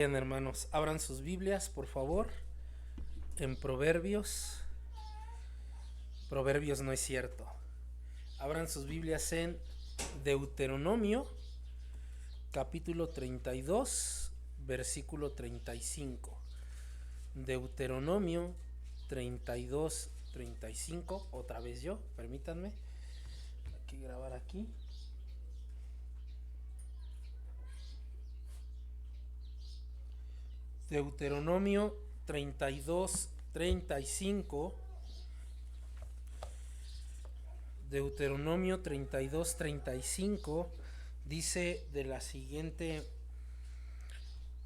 Bien, hermanos, abran sus Biblias, por favor, en Proverbios. Proverbios no es cierto. Abran sus Biblias en Deuteronomio, capítulo 32, versículo 35. Deuteronomio 32, 35. Otra vez yo, permítanme. Aquí grabar aquí. Deuteronomio 32, 35. Deuteronomio 32, 35 dice de la siguiente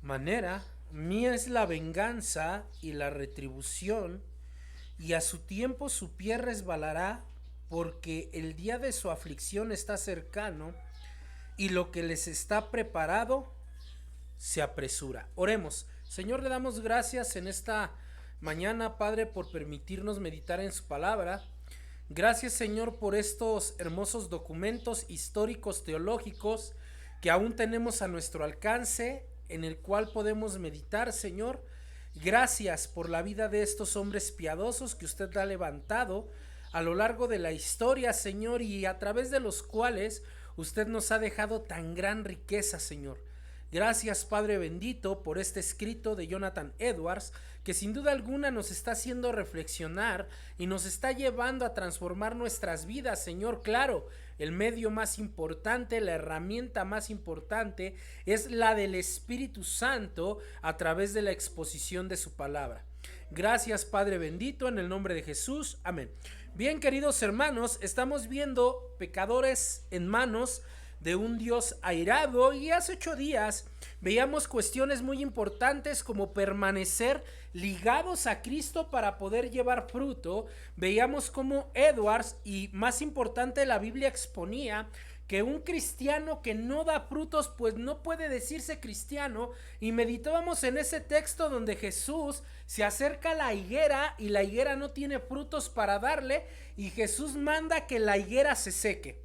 manera: mía es la venganza y la retribución, y a su tiempo su pie resbalará, porque el día de su aflicción está cercano, y lo que les está preparado se apresura. Oremos. Señor, le damos gracias en esta mañana, Padre, por permitirnos meditar en su palabra. Gracias, Señor, por estos hermosos documentos históricos teológicos que aún tenemos a nuestro alcance, en el cual podemos meditar, Señor. Gracias por la vida de estos hombres piadosos que usted ha levantado a lo largo de la historia, Señor, y a través de los cuales usted nos ha dejado tan gran riqueza, Señor. Gracias, Padre bendito, por este escrito de Jonathan Edwards, que sin duda alguna nos está haciendo reflexionar y nos está llevando a transformar nuestras vidas, Señor. Claro, el medio más importante, la herramienta más importante es la del Espíritu Santo a través de la exposición de su palabra. Gracias, Padre bendito, en el nombre de Jesús. Amén. Bien, queridos hermanos, estamos viendo pecadores en manos de un Dios airado, y hace 8 días veíamos cuestiones muy importantes como permanecer ligados a Cristo para poder llevar fruto. Veíamos cómo Edwards, y más importante, la Biblia exponía que un cristiano que no da frutos pues no puede decirse cristiano, y meditábamos en ese texto donde Jesús se acerca a la higuera y la higuera no tiene frutos para darle, y Jesús manda que la higuera se seque.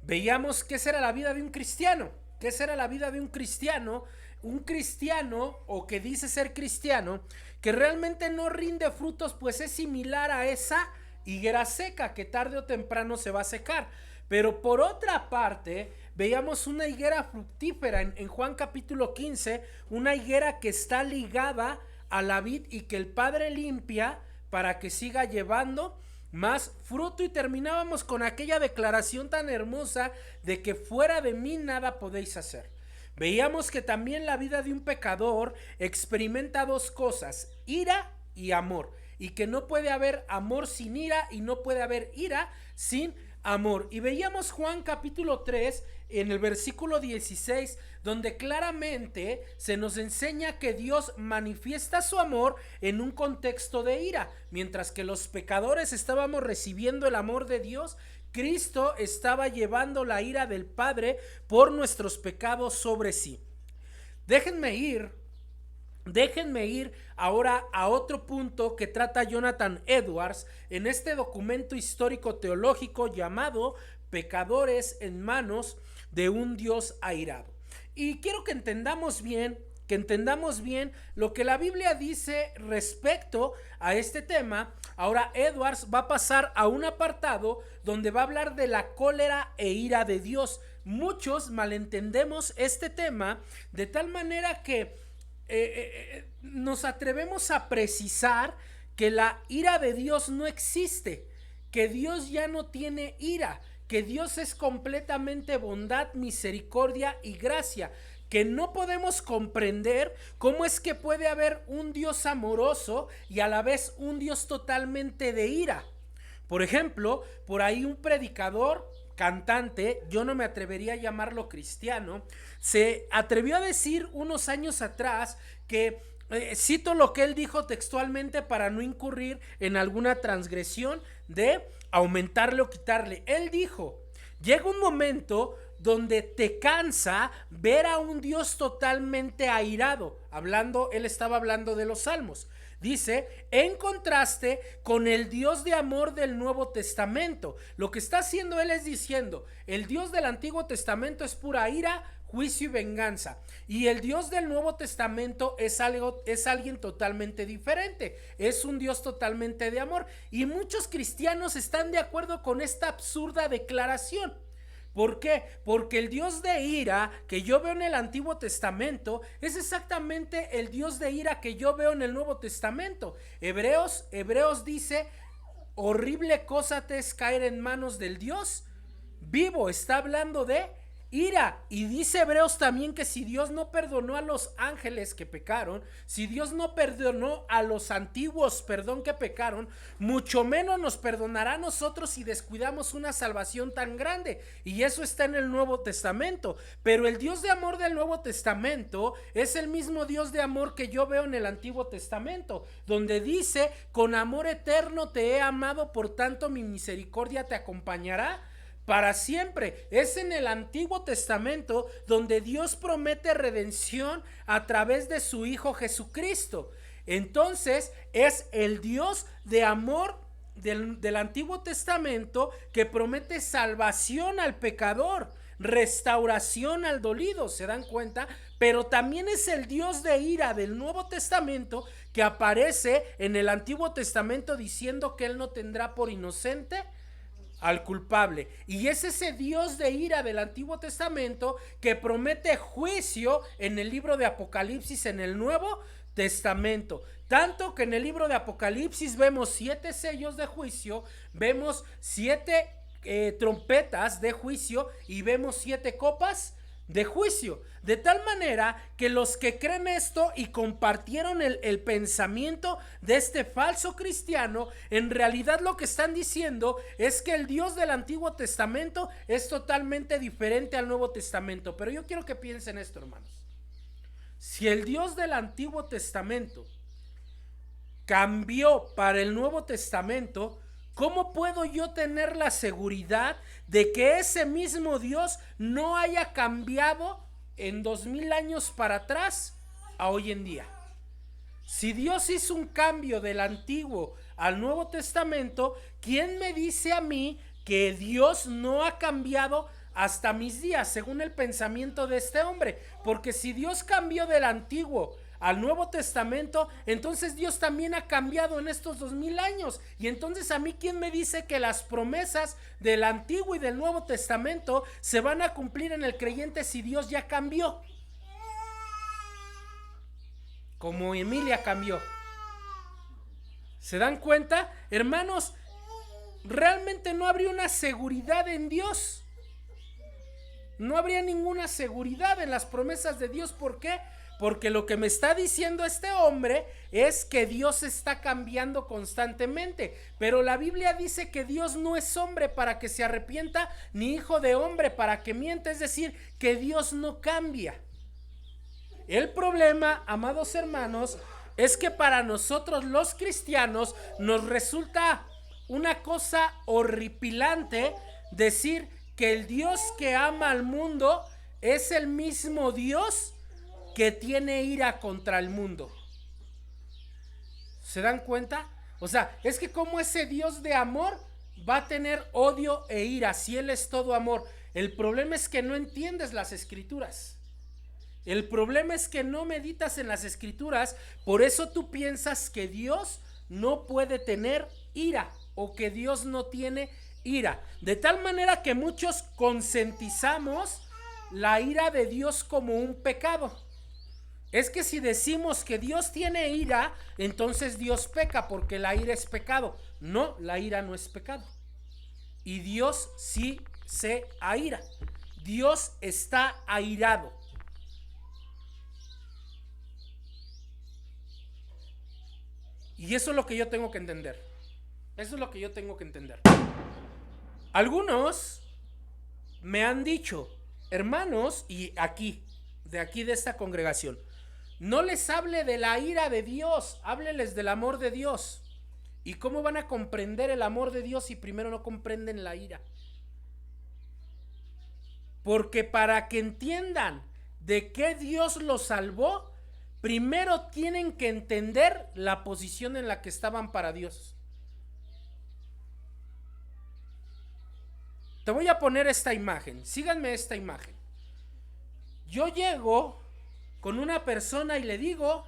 Veíamos qué será la vida de un cristiano. ¿Qué será la vida de un cristiano? Un cristiano, o que dice ser cristiano, que realmente no rinde frutos, pues es similar a esa higuera seca que tarde o temprano se va a secar. Pero por otra parte, veíamos una higuera fructífera en Juan capítulo 15, una higuera que está ligada a la vid y que el Padre limpia para que siga llevando más fruto, y terminábamos con aquella declaración tan hermosa de que fuera de mí nada podéis hacer. Veíamos que también la vida de un pecador experimenta dos cosas: ira y amor, y que no puede haber amor sin ira y no puede haber ira sin amor. Y veíamos Juan capítulo 3 en el versículo 16, donde claramente se nos enseña que Dios manifiesta su amor en un contexto de ira. Mientras que los pecadores estábamos recibiendo el amor de Dios, Cristo estaba llevando la ira del Padre por nuestros pecados sobre sí. Déjenme ir ahora a otro punto que trata Jonathan Edwards en este documento histórico teológico llamado Pecadores en manos de un Dios airado. Y quiero que entendamos bien lo que la Biblia dice respecto a este tema. Ahora Edwards va a pasar a un apartado donde va a hablar de la cólera e ira de Dios. Muchos malentendemos este tema de tal manera que nos atrevemos a precisar que la ira de Dios no existe, que Dios ya no tiene ira, que Dios es completamente bondad, misericordia y gracia, que no podemos comprender cómo es que puede haber un Dios amoroso y a la vez un Dios totalmente de ira. Por ejemplo, por ahí un predicador, cantante, yo no me atrevería a llamarlo cristiano, se atrevió a decir unos años atrás que, cito lo que él dijo textualmente para no incurrir en alguna transgresión de aumentarle o quitarle. Él dijo: llega un momento donde te cansa ver a un Dios totalmente airado. Él estaba hablando de los Salmos. Dice, en contraste con el Dios de amor del Nuevo Testamento. Lo que está haciendo él es diciendo, el Dios del Antiguo Testamento es pura ira, juicio y venganza. Y el Dios del Nuevo Testamento es alguien totalmente diferente. Es un Dios totalmente de amor. Y muchos cristianos están de acuerdo con esta absurda declaración. ¿Por qué? Porque el Dios de ira que yo veo en el Antiguo Testamento es exactamente el Dios de ira que yo veo en el Nuevo Testamento. Hebreos dice: horrible cosa te es caer en manos del Dios vivo. Está hablando de ira. Y dice Hebreos también que si Dios no perdonó a los ángeles que pecaron, si Dios no perdonó a los antiguos, que pecaron, mucho menos nos perdonará a nosotros si descuidamos una salvación tan grande. Y eso está en el Nuevo Testamento. Pero el Dios de amor del Nuevo Testamento es el mismo Dios de amor que yo veo en el Antiguo Testamento, donde dice: con amor eterno te he amado, por tanto mi misericordia te acompañará para siempre. Es en el Antiguo Testamento donde Dios promete redención a través de su Hijo Jesucristo. Entonces es el Dios de amor del Antiguo Testamento que promete salvación al pecador, restauración al dolido, ¿se dan cuenta? Pero también es el Dios de ira del Nuevo Testamento que aparece en el Antiguo Testamento diciendo que Él no tendrá por inocente al culpable. Y es ese Dios de ira del Antiguo Testamento que promete juicio en el libro de Apocalipsis en el Nuevo Testamento. Tanto que en el libro de Apocalipsis vemos 7 sellos de juicio, vemos 7 trompetas de juicio y vemos 7 copas de juicio. De tal manera que los que creen esto y compartieron el pensamiento de este falso cristiano, en realidad lo que están diciendo es que el Dios del Antiguo Testamento es totalmente diferente al Nuevo Testamento. Pero yo quiero que piensen esto, hermanos. Si el Dios del Antiguo Testamento cambió para el Nuevo Testamento, ¿cómo puedo yo tener la seguridad de que ese mismo Dios no haya cambiado en 2000 años para atrás a hoy en día? Si Dios hizo un cambio del Antiguo al Nuevo Testamento, ¿quién me dice a mí que Dios no ha cambiado hasta mis días, según el pensamiento de este hombre? Porque si Dios cambió del Antiguo al Nuevo Testamento, entonces Dios también ha cambiado en estos 2000 años. Y entonces a mí, ¿quién me dice que las promesas del Antiguo y del Nuevo Testamento se van a cumplir en el creyente si Dios ya cambió? Como Emilia cambió. ¿Se dan cuenta? Hermanos, realmente no habría una seguridad en Dios. No habría ninguna seguridad en las promesas de Dios. ¿Por qué? Porque lo que me está diciendo este hombre es que Dios está cambiando constantemente. Pero la Biblia dice que Dios no es hombre para que se arrepienta, ni hijo de hombre para que mienta. Es decir, que Dios no cambia. El problema, amados hermanos, es que para nosotros los cristianos nos resulta una cosa horripilante decir que el Dios que ama al mundo es el mismo Dios que tiene ira contra el mundo. ¿Se dan cuenta? O sea, es que como ese Dios de amor va a tener odio e ira si Él es todo amor. El problema es que no entiendes las escrituras. El problema es que no meditas en las escrituras. Por eso tú piensas que Dios no puede tener ira o que Dios no tiene ira. De tal manera que muchos concientizamos la ira de Dios como un pecado. Es que si decimos que Dios tiene ira, entonces Dios peca porque la ira es pecado. No, la ira no es pecado. Y Dios sí se aira. Dios está airado. Y eso es lo que yo tengo que entender. Eso es lo que yo tengo que entender. Algunos me han dicho, hermanos, y de esta congregación, no les hable de la ira de Dios, hábleles del amor de Dios. ¿Y cómo van a comprender el amor de Dios si primero no comprenden la ira? Porque para que entiendan de qué Dios los salvó, primero tienen que entender la posición en la que estaban para Dios. Te voy a poner esta imagen, síganme esta imagen. Yo llego con una persona y le digo,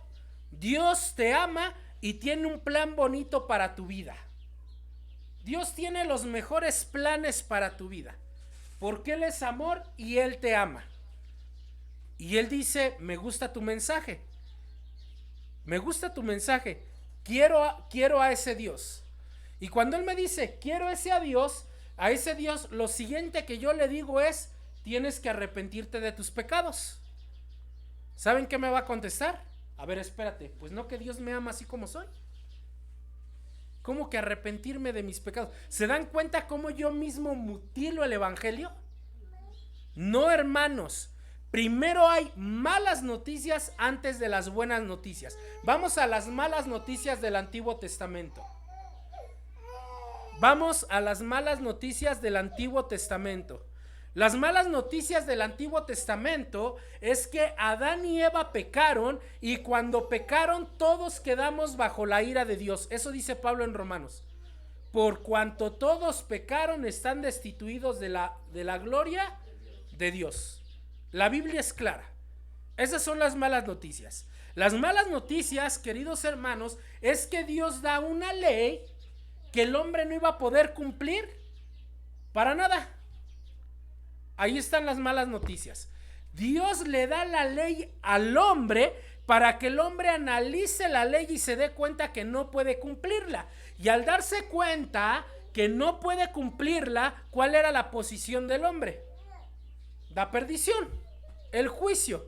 Dios te ama y tiene un plan bonito para tu vida. Dios tiene los mejores planes para tu vida, porque Él es amor y Él te ama. Y Él dice, me gusta tu mensaje. Me gusta tu mensaje. Quiero a ese Dios. Y cuando Él me dice, quiero a ese Dios, lo siguiente que yo le digo es, tienes que arrepentirte de tus pecados. ¿Saben qué me va a contestar? A ver, espérate, pues no, que Dios me ama así como soy. ¿Cómo que arrepentirme de mis pecados? ¿Se dan cuenta cómo yo mismo mutilo el evangelio? No, hermanos. Primero hay malas noticias antes de las buenas noticias. Vamos a las malas noticias del Antiguo Testamento. Vamos a las malas noticias del Antiguo Testamento. Las malas noticias del Antiguo Testamento es que Adán y Eva pecaron, y cuando pecaron todos quedamos bajo la ira de Dios. Eso dice Pablo en Romanos. Por cuanto todos pecaron, están destituidos de la gloria de Dios. La Biblia es clara. Esas son las malas noticias. Las malas noticias, queridos hermanos, es que Dios da una ley que el hombre no iba a poder cumplir para nada. Ahí están las malas noticias. Dios le da la ley al hombre para que el hombre analice la ley y se dé cuenta que no puede cumplirla. Y al darse cuenta que no puede cumplirla, ¿cuál era la posición del hombre? La perdición, el juicio.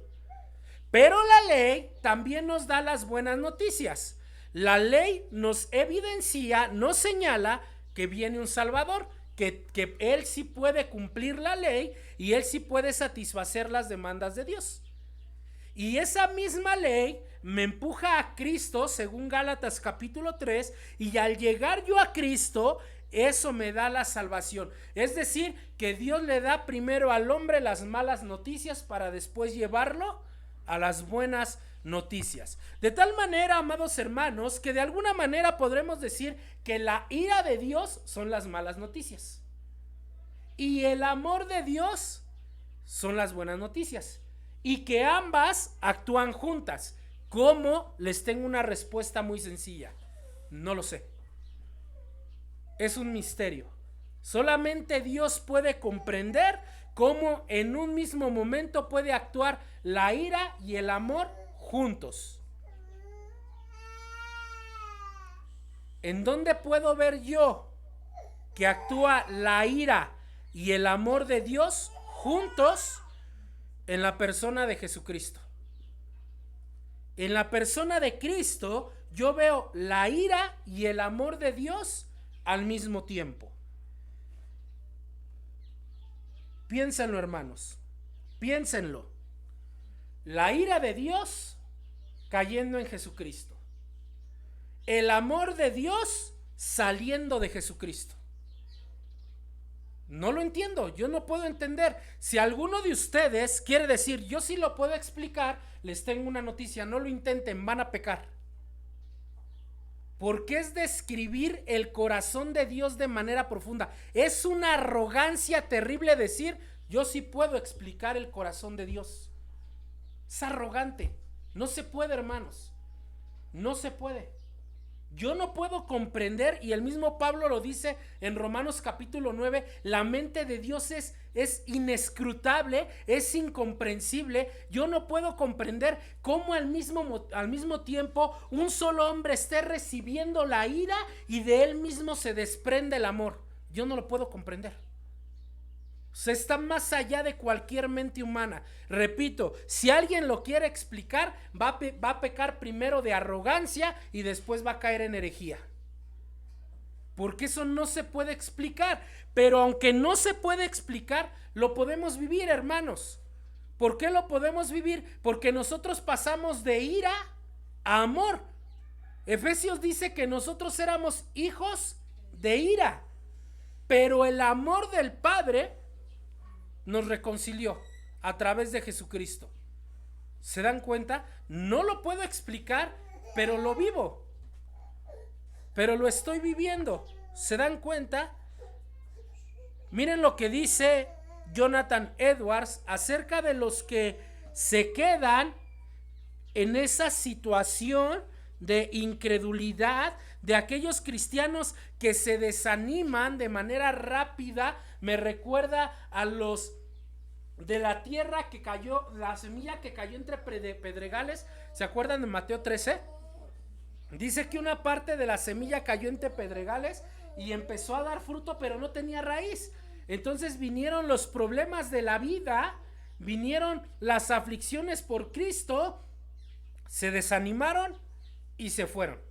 Pero la ley también nos da las buenas noticias. La ley nos evidencia, nos señala que viene un Salvador, que Él sí puede cumplir la ley y Él sí puede satisfacer las demandas de Dios. Y esa misma ley me empuja a Cristo, según Gálatas capítulo 3, y al llegar yo a Cristo, eso me da la salvación. Es decir, que Dios le da primero al hombre las malas noticias para después llevarlo a las buenas noticias. De tal manera, amados hermanos, que de alguna manera podremos decir que la ira de Dios son las malas noticias y el amor de Dios son las buenas noticias, y que ambas actúan juntas. ¿Cómo? Les tengo una respuesta muy sencilla. No lo sé. Es un misterio. Solamente Dios puede comprender cómo en un mismo momento puede actuar la ira y el amor juntos. ¿En dónde puedo ver yo que actúa la ira y el amor de Dios juntos? En la persona de Jesucristo. En la persona de Cristo yo veo la ira y el amor de Dios al mismo tiempo. Piénsenlo, hermanos. Piénsenlo. La ira de Dios cayendo en Jesucristo. El amor de Dios saliendo de Jesucristo. No lo entiendo, yo no puedo entender. Si alguno de ustedes quiere decir, yo sí lo puedo explicar, les tengo una noticia: no lo intenten, van a pecar. Porque es describir el corazón de Dios de manera profunda. Es una arrogancia terrible decir, yo sí puedo explicar el corazón de Dios. Es arrogante. No se puede, hermanos. No se puede. Yo no puedo comprender, y el mismo Pablo lo dice en Romanos capítulo 9, la mente de Dios es inescrutable, es incomprensible. Yo no puedo comprender cómo al mismo tiempo un solo hombre esté recibiendo la ira y de él mismo se desprende el amor. Yo no lo puedo comprender. Se está más allá de cualquier mente humana. Repito, si alguien lo quiere explicar, va a pecar primero de arrogancia y después va a caer en herejía. Porque eso no se puede explicar. Pero aunque no se puede explicar, lo podemos vivir, hermanos. ¿Por qué lo podemos vivir? Porque nosotros pasamos de ira a amor. Efesios dice que nosotros éramos hijos de ira, pero el amor del Padre nos reconcilió a través de Jesucristo. ¿Se dan cuenta? No lo puedo explicar, pero lo vivo. Pero lo estoy viviendo. ¿Se dan cuenta? Miren lo que dice Jonathan Edwards acerca de los que se quedan en esa situación de incredulidad, de aquellos cristianos que se desaniman de manera rápida. Me recuerda a los de la tierra que cayó, la semilla que cayó entre pedregales. ¿Se acuerdan de Mateo 13? Dice que una parte de la semilla cayó entre pedregales y empezó a dar fruto, pero no tenía raíz. Entonces vinieron los problemas de la vida, vinieron las aflicciones por Cristo, se desanimaron y se fueron.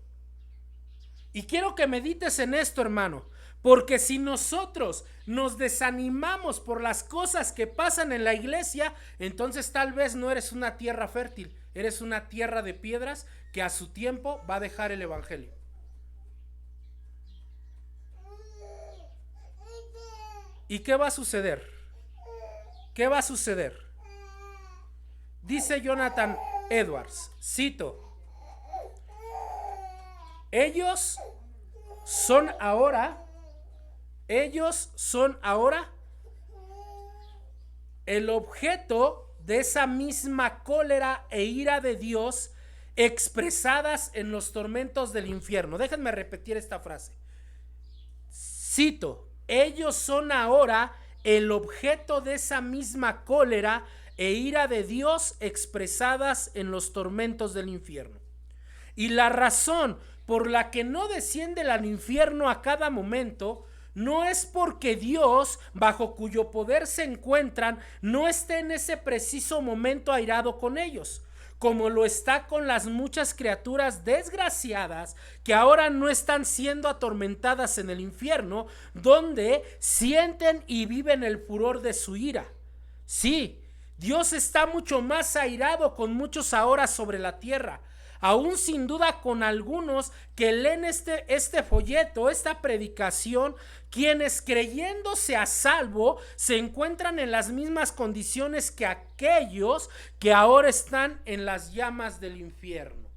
Y quiero que medites en esto, hermano, porque si nosotros nos desanimamos por las cosas que pasan en la iglesia, entonces tal vez no eres una tierra fértil, eres una tierra de piedras que a su tiempo va a dejar el evangelio. ¿Y qué va a suceder? ¿Qué va a suceder? Dice Jonathan Edwards, cito: ellos son ahora el objeto de esa misma cólera e ira de Dios expresadas en los tormentos del infierno. Déjenme repetir esta frase. Cito: ellos son ahora el objeto de esa misma cólera e ira de Dios expresadas en los tormentos del infierno. Y la razón por la que no descienden al infierno a cada momento no es porque Dios, bajo cuyo poder se encuentran, no esté en ese preciso momento airado con ellos, como lo está con las muchas criaturas desgraciadas que ahora no están siendo atormentadas en el infierno, donde sienten y viven el furor de su ira. Sí, Dios está mucho más airado con muchos ahora sobre la tierra, aún sin duda con algunos que leen este folleto, esta predicación, quienes creyéndose a salvo se encuentran en las mismas condiciones que aquellos que ahora están en las llamas del infierno.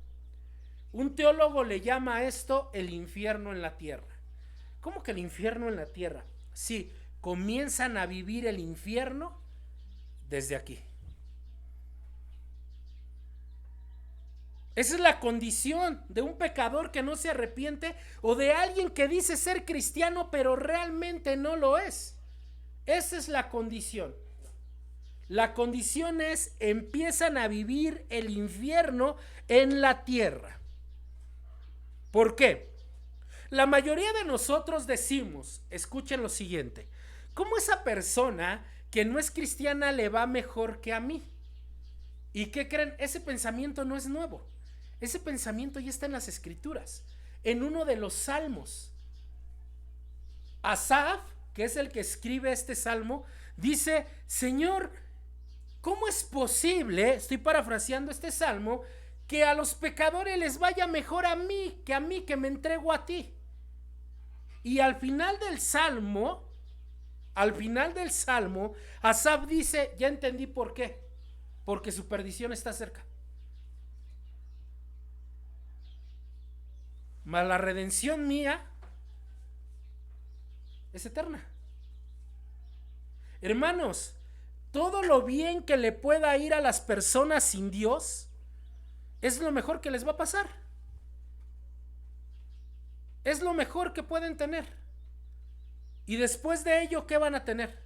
Un teólogo le llama a esto el infierno en la tierra. ¿Cómo que el infierno en la tierra? Sí, comienzan a vivir el infierno desde aquí. Esa es la condición de un pecador que no se arrepiente o de alguien que dice ser cristiano pero realmente no lo es. Esa es la condición. La condición es: empiezan a vivir el infierno en la tierra. ¿Por qué? La mayoría de nosotros decimos, escuchen lo siguiente: ¿cómo esa persona que no es cristiana le va mejor que a mí? ¿Y qué creen? Ese pensamiento no es nuevo. Ese pensamiento ya está en las escrituras, en uno de los salmos. Asaf, que es el que escribe este salmo, dice: Señor, ¿cómo es posible, estoy parafraseando este salmo, que a los pecadores les vaya mejor a mí que me entrego a ti? Y al final del salmo, Asaf dice: ya entendí por qué, porque su perdición está cerca. Mas la redención mía es eterna. Hermanos, todo lo bien que le pueda ir a las personas sin Dios es lo mejor que les va a pasar. Es lo mejor que pueden tener. Y después de ello, ¿qué van a tener?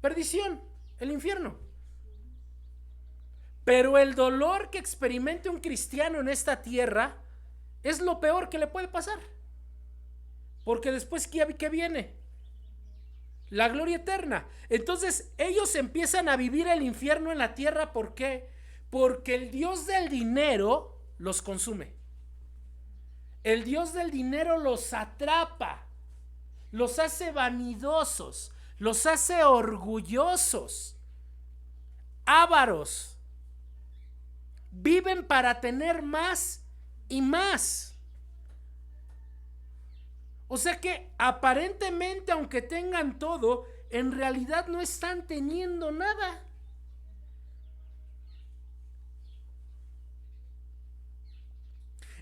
Perdición, el infierno. Pero el dolor que experimente un cristiano en esta tierra es lo peor que le puede pasar. Porque después, ¿qué viene? La gloria eterna. Entonces ellos empiezan a vivir el infierno en la tierra. ¿Por qué? Porque el Dios del dinero los consume. El Dios del dinero los atrapa, los hace vanidosos, los hace orgullosos, ávaros. Viven para tener más y más. O sea que aparentemente, aunque tengan todo, en realidad no están teniendo nada.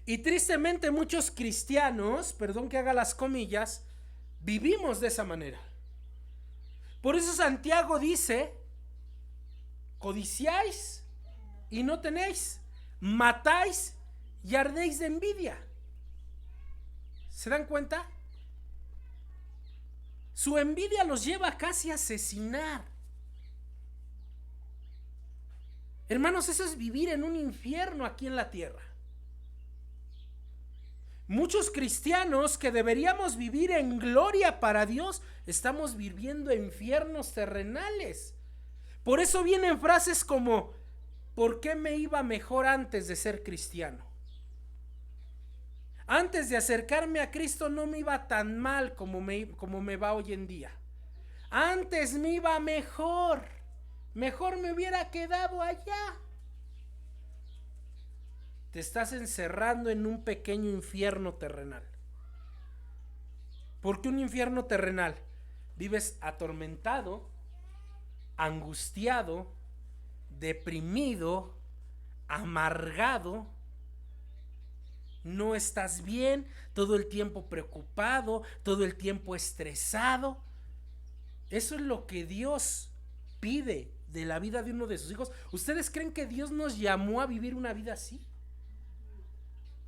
Y tristemente muchos cristianos, perdón que haga las comillas, vivimos de esa manera. Por eso Santiago dice, codiciáis y no tenéis, matáis y ardéis de envidia. ¿Se dan cuenta? Su envidia los lleva casi a asesinar. Hermanos, eso es vivir en un infierno aquí en la tierra. Muchos cristianos que deberíamos vivir en gloria para Dios, estamos viviendo infiernos terrenales. Por eso vienen frases como: ¿por qué me iba mejor antes de ser cristiano? Antes de acercarme a Cristo no me iba tan mal como me va hoy en día. Antes me iba mejor. Mejor me hubiera quedado allá. Te estás encerrando en un pequeño infierno terrenal. ¿Por qué un infierno terrenal? Vives atormentado, angustiado, deprimido, amargado. No estás bien, todo el tiempo preocupado, todo el tiempo estresado. Eso es lo que Dios pide de la vida de uno de sus hijos. ¿Ustedes creen que Dios nos llamó a vivir una vida así?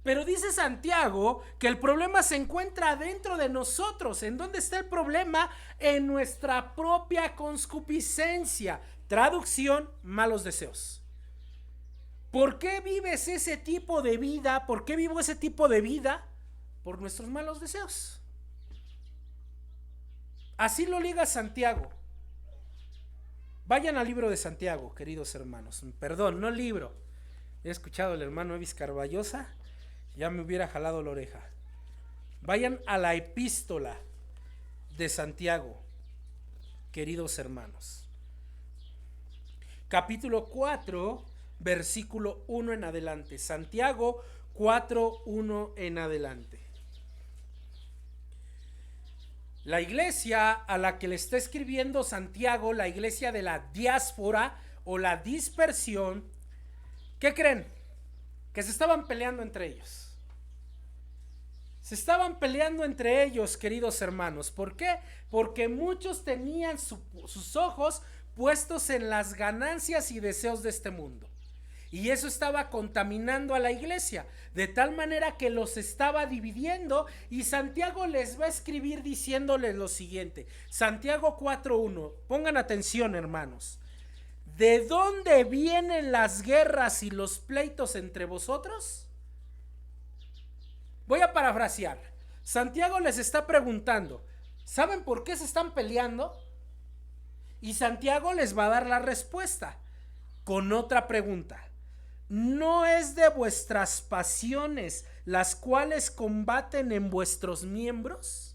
Pero dice Santiago que el problema se encuentra dentro de nosotros. ¿En dónde está el problema? En nuestra propia concupiscencia. Traducción: malos deseos. ¿Por qué vives ese tipo de vida? ¿Por qué vivo ese tipo de vida? Por nuestros malos deseos. Así lo liga Santiago. Vayan al libro de Santiago, queridos hermanos. Perdón, no libro. He escuchado al hermano Evis Carballosa, ya me hubiera jalado la oreja. Vayan a la epístola de Santiago, queridos hermanos. Capítulo 4, versículo 1 en adelante. Santiago 4, 1 en adelante. La iglesia a la que le está escribiendo Santiago, la iglesia de la diáspora o la dispersión, ¿qué creen? Que se estaban peleando entre ellos. Se estaban peleando entre ellos, queridos hermanos. ¿Por qué? Porque muchos tenían sus ojos puestos en las ganancias y deseos de este mundo. Y eso estaba contaminando a la iglesia, de tal manera que los estaba dividiendo. Y Santiago les va a escribir diciéndoles lo siguiente. Santiago 4:1. Pongan atención, hermanos. ¿De dónde vienen las guerras y los pleitos entre vosotros? Voy a parafrasear. Santiago les está preguntando: ¿saben por qué se están peleando? Y Santiago les va a dar la respuesta con otra pregunta. ¿No es de vuestras pasiones las cuales combaten en vuestros miembros?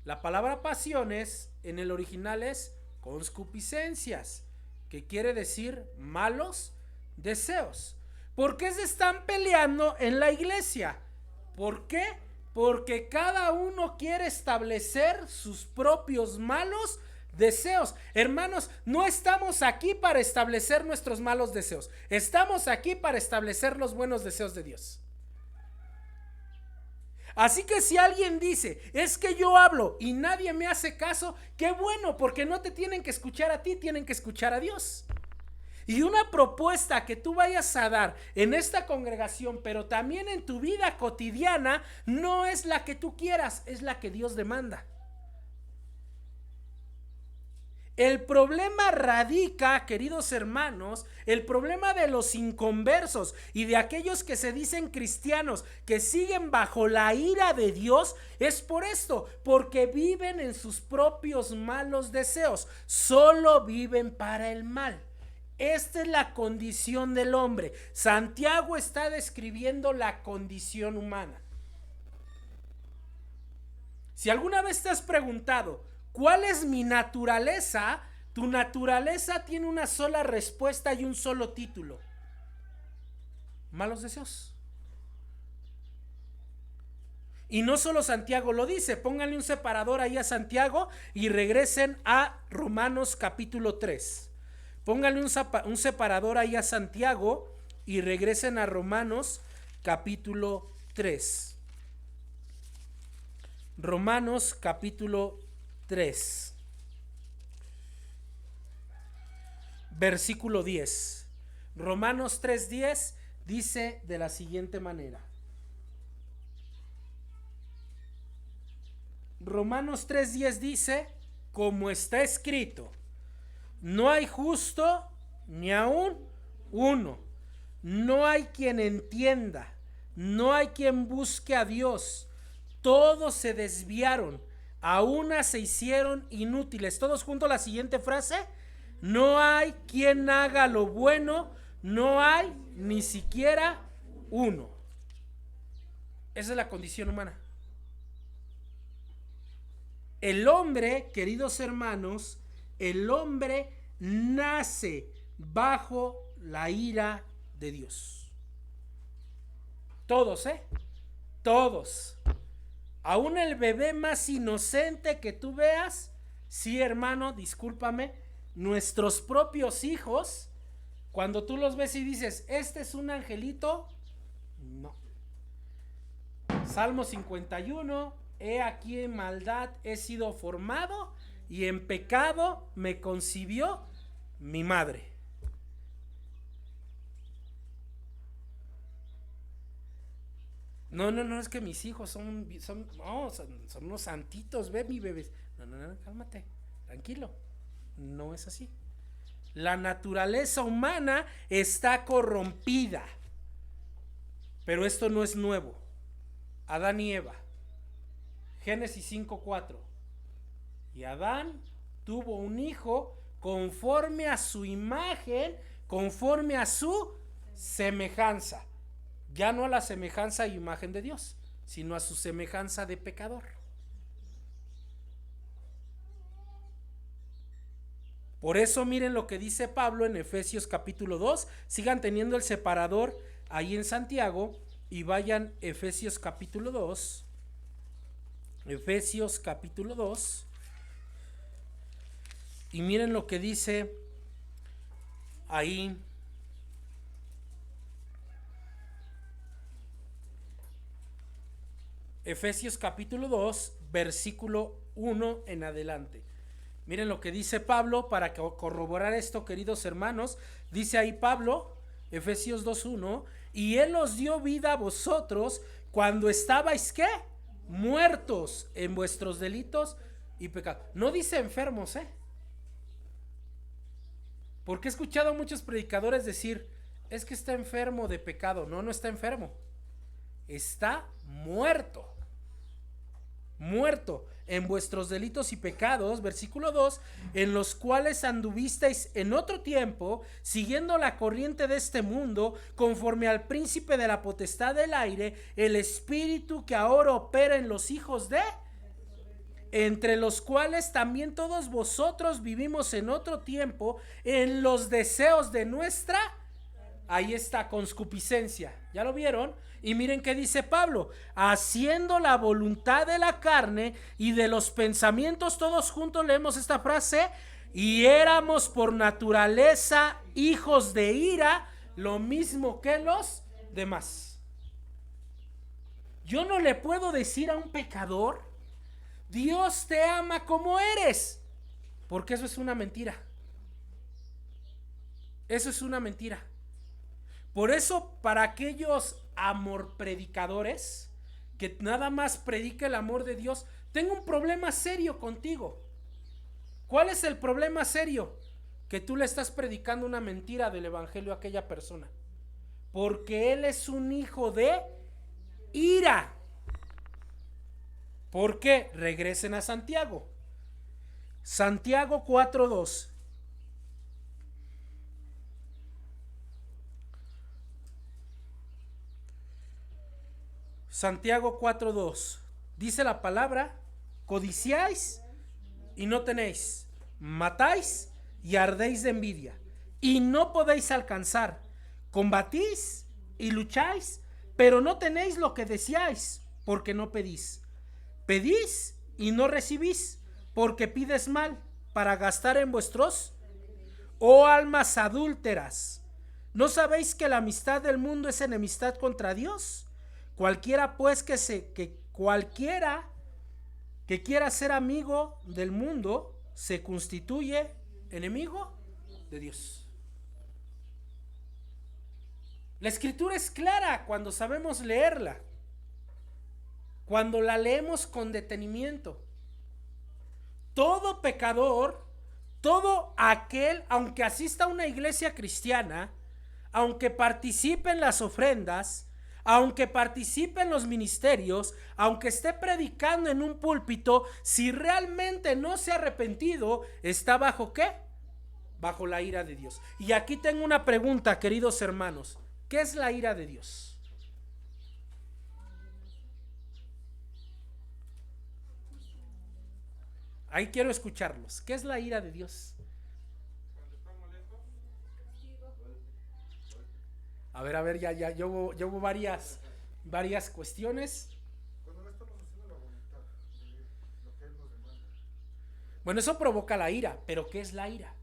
La palabra pasiones en el original es concupiscencias, que quiere decir malos deseos. ¿Por qué se están peleando en la iglesia? ¿Por qué? Porque cada uno quiere establecer sus propios malos deseos. Hermanos, no estamos aquí para establecer nuestros malos deseos. Estamos aquí para establecer los buenos deseos de Dios. Así que si alguien dice: es que yo hablo y nadie me hace caso, qué bueno, porque no te tienen que escuchar a ti, tienen que escuchar a Dios. Y una propuesta que tú vayas a dar en esta congregación, pero también en tu vida cotidiana, no es la que tú quieras, es la que Dios demanda. El problema radica, queridos hermanos, el problema de los inconversos y de aquellos que se dicen cristianos, que siguen bajo la ira de Dios, es por esto, porque viven en sus propios malos deseos, solo viven para el mal. Esta es la condición del hombre. Santiago está describiendo la condición humana. Si alguna vez te has preguntado: ¿cuál es mi naturaleza? Tu naturaleza tiene una sola respuesta y un solo título: malos deseos. Y no solo Santiago lo dice. Pónganle un separador ahí a Santiago y regresen a Romanos capítulo 3. Pónganle un separador ahí a Santiago y regresen a Romanos capítulo 3. Romanos capítulo 3. versículo 10. Romanos 3:10 dice de la siguiente manera. Romanos 3:10 dice, como está escrito, no hay justo ni aún uno, no hay quien entienda, no hay quien busque a Dios, todos se desviaron, a una se hicieron inútiles. Todos juntos la siguiente frase, no hay quien haga lo bueno, no hay ni siquiera uno. Esa es la condición humana. El hombre, queridos hermanos, el hombre nace bajo la ira de Dios. Todos, todos. Aún el bebé más inocente que tú veas, sí, hermano, discúlpame, nuestros propios hijos, cuando tú los ves y dices, este es un angelito, no. Salmo 51, he aquí en maldad he sido formado y en pecado me concibió mi madre. No, es que mis hijos son unos santitos, ve mi bebé. No, cálmate, tranquilo. No es así. La naturaleza humana está corrompida. Pero esto no es nuevo. Adán y Eva. Génesis 5:4. Y Adán tuvo un hijo conforme a su imagen, conforme a su semejanza. Ya no a la semejanza e imagen de Dios, sino a su semejanza de pecador. Por eso miren lo que dice Pablo en Efesios capítulo 2. Sigan teniendo el separador ahí en Santiago y vayan Efesios capítulo 2. Efesios capítulo 2. Y miren lo que dice ahí. Efesios capítulo 2, versículo 1 en adelante. Miren lo que dice Pablo para corroborar esto, queridos hermanos. Dice ahí Pablo, Efesios 2:1, y Él os dio vida a vosotros cuando estabais, ¿qué? Muertos en vuestros delitos y pecados. No dice enfermos, porque he escuchado a muchos predicadores decir, es que está enfermo de pecado. No está enfermo. Está muerto. Muerto en vuestros delitos y pecados, versículo 2, en los cuales anduvisteis en otro tiempo, siguiendo la corriente de este mundo, conforme al príncipe de la potestad del aire, el espíritu que ahora opera en los hijos de, entre los cuales también todos vosotros vivimos en otro tiempo, en los deseos de nuestra, ahí está, concupiscencia. ¿Ya lo vieron? Y miren qué dice Pablo, haciendo la voluntad de la carne y de los pensamientos. Todos juntos leemos esta frase, y éramos por naturaleza hijos de ira, lo mismo que los demás. Yo no le puedo decir a un pecador, Dios te ama como eres, porque eso es una mentira. Eso es una mentira. Por eso, para aquellos amor predicadores que nada más predica el amor de Dios, tengo un problema serio contigo. ¿Cuál es el problema serio? Que tú le estás predicando una mentira del evangelio a aquella persona, porque él es un hijo de ira. ¿Por qué? Regresen a Santiago. Santiago 4:2. Santiago 4:2. Dice la palabra, codiciáis y no tenéis, matáis y ardéis de envidia y no podéis alcanzar, combatís y lucháis, pero no tenéis lo que deseáis, porque no pedís. Pedís y no recibís, porque pides mal, para gastar en vuestros, oh almas adúlteras, ¿no sabéis que la amistad del mundo es enemistad contra Dios? Cualquiera pues cualquiera que quiera ser amigo del mundo se constituye enemigo de Dios. La escritura es clara cuando sabemos leerla, cuando la leemos con detenimiento. Todo pecador, todo aquel, aunque asista a una iglesia cristiana, aunque participe en las ofrendas, aunque participe en los ministerios, aunque esté predicando en un púlpito, si realmente no se ha arrepentido, ¿está bajo qué? Bajo la ira de Dios. Y aquí tengo una pregunta, queridos hermanos. ¿Qué es la ira de Dios? Ahí quiero escucharlos. ¿Qué es la ira de Dios? A ver, ya, yo hubo varias cuestiones. Cuando no estamos haciendo la voluntad de lo que Él nos demanda. Bueno, eso provoca la ira, pero ¿qué es la ira?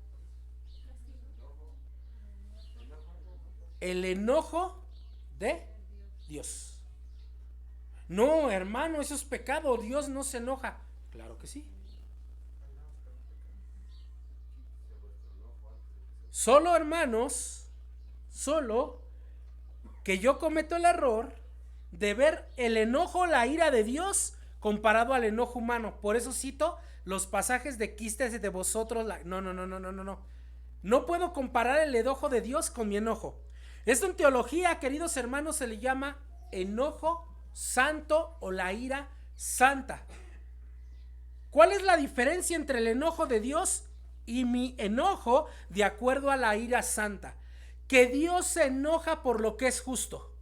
El enojo de Dios. No, hermano, eso es pecado. Dios no se enoja. Claro que sí. Solo, hermanos, solo que yo cometo el error de ver el enojo, la ira de Dios comparado al enojo humano. Por eso cito los pasajes de quistes de vosotros. No. No puedo comparar el enojo de Dios con mi enojo. Esto en teología, queridos hermanos, se le llama enojo santo o la ira santa. ¿Cuál es la diferencia entre el enojo de Dios y mi enojo de acuerdo a la ira santa? Que Dios se enoja por lo que es justo.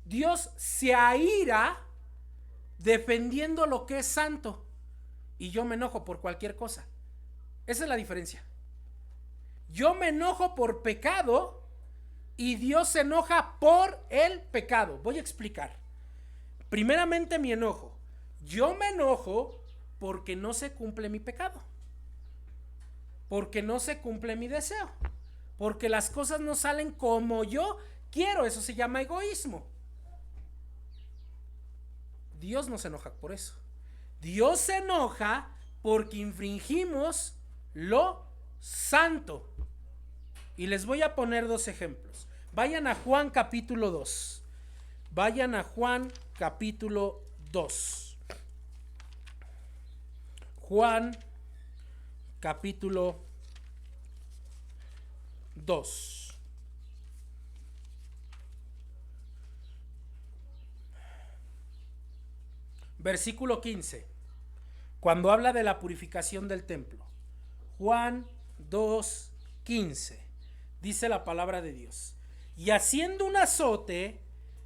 Dios se aira defendiendo lo que es santo y yo me enojo por cualquier cosa. Esa es la diferencia. Yo me enojo por pecado y Dios se enoja por el pecado. Voy a explicar. Primeramente mi enojo. Yo me enojo porque no se cumple mi pecado. Porque no se cumple mi deseo. Porque las cosas no salen como yo quiero. Eso se llama egoísmo. Dios no se enoja por eso. Dios se enoja porque infringimos lo santo. Y les voy a poner dos ejemplos. Vayan a Juan capítulo 2. Vayan a Juan capítulo 2. Juan capítulo 2. Versículo 15. Cuando habla de la purificación del templo. Juan 2:15. Dice la palabra de Dios. Y haciendo un azote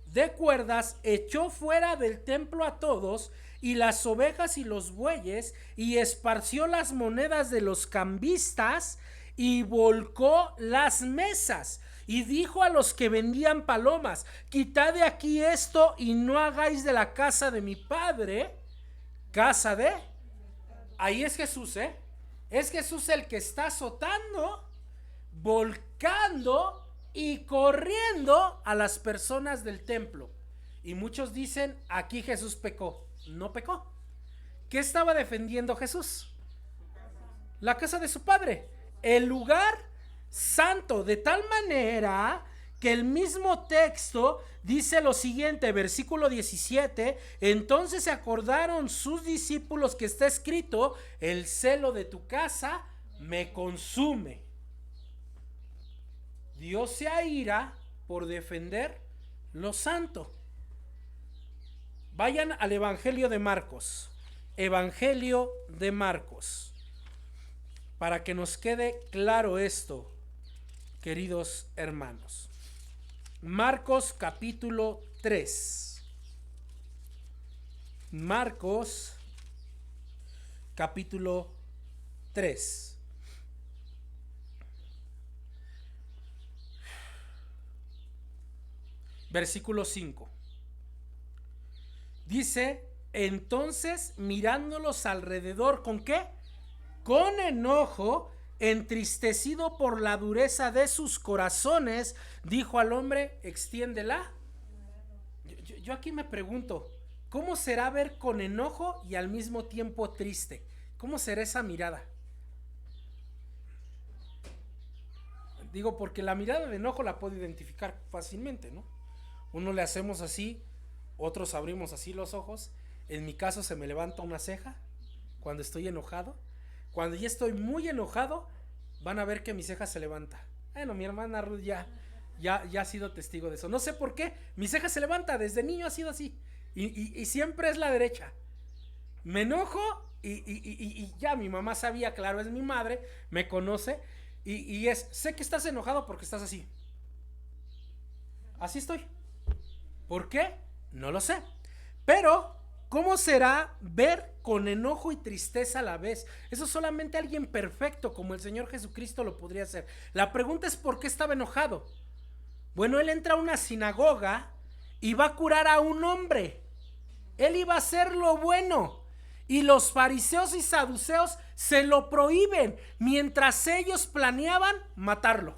de cuerdas, echó fuera del templo a todos, y las ovejas y los bueyes, y esparció las monedas de los cambistas, y volcó las mesas, y dijo a los que vendían palomas: quitad de aquí esto, y no hagáis de la casa de mi padre casa de... Ahí es Jesús, es Jesús el que está azotando, volcando y corriendo a las personas del templo. Y muchos dicen: aquí Jesús pecó. No pecó. ¿Qué estaba defendiendo Jesús? La casa de su padre, el lugar santo, de tal manera que el mismo texto dice lo siguiente, versículo 17: entonces se acordaron sus discípulos que está escrito: el celo de tu casa me consume. Dios se aira por defender lo santo. Vayan al Evangelio de Marcos. Evangelio de Marcos. Para que nos quede claro esto, queridos hermanos. Marcos capítulo 3. Marcos capítulo 3. Versículo 5. Dice: entonces mirándolos alrededor, ¿con qué? Con enojo, entristecido por la dureza de sus corazones, dijo al hombre: extiéndela. Yo aquí me pregunto, ¿cómo será ver con enojo y al mismo tiempo triste? ¿Cómo será esa mirada? Digo, porque la mirada de enojo la puedo identificar fácilmente, ¿no? Uno le hacemos así, otros abrimos así los ojos. En mi caso se me levanta una ceja cuando estoy enojado. Cuando ya estoy muy enojado, van a ver que mi ceja se levanta. Bueno, mi hermana Ruth ya ha sido testigo de eso. No sé por qué, mi ceja se levanta, desde niño ha sido así. Y siempre es la derecha. Me enojo y ya mi mamá sabía, claro, es mi madre, me conoce. Sé que estás enojado porque estás así. Así estoy. ¿Por qué? No lo sé. Pero, ¿cómo será ver con enojo y tristeza a la vez? Eso solamente alguien perfecto como el Señor Jesucristo lo podría hacer. La pregunta es ¿por qué estaba enojado? Bueno, él entra a una sinagoga y va a curar a un hombre. Él iba a hacer lo bueno. Y los fariseos y saduceos se lo prohíben mientras ellos planeaban matarlo.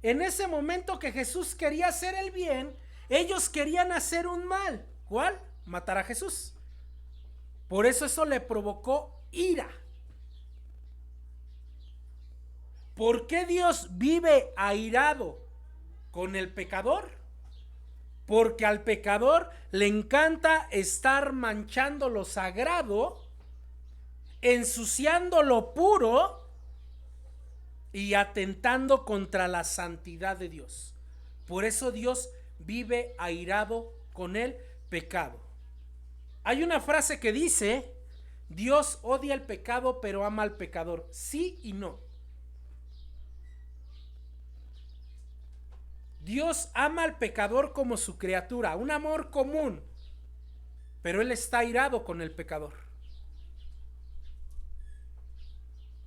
En ese momento que Jesús quería hacer el bien, ellos querían hacer un mal. ¿Cuál? Matar a Jesús. Por eso le provocó ira. ¿Por qué Dios vive airado con el pecador? Porque al pecador le encanta estar manchando lo sagrado, ensuciando lo puro y atentando contra la santidad de Dios. Por eso Dios vive airado con el pecado. Hay una frase que dice: Dios odia el pecado pero ama al pecador. Sí y no. Dios ama al pecador como su criatura, un amor común, pero Él está airado con el pecador.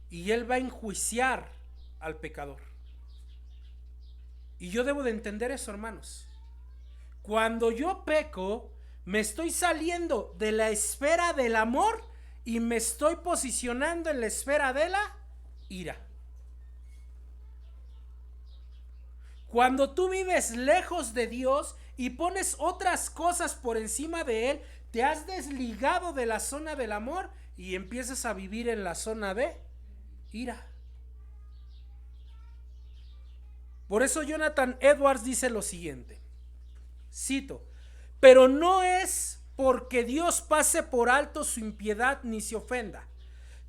Y Él va a enjuiciar al pecador. Y yo debo de entender eso, hermanos. Cuando yo peco, me estoy saliendo de la esfera del amor y me estoy posicionando en la esfera de la ira. Cuando tú vives lejos de Dios y pones otras cosas por encima de Él, te has desligado de la zona del amor y empiezas a vivir en la zona de ira. Por eso Jonathan Edwards dice lo siguiente, cito: pero no es porque Dios pase por alto su impiedad ni se ofenda,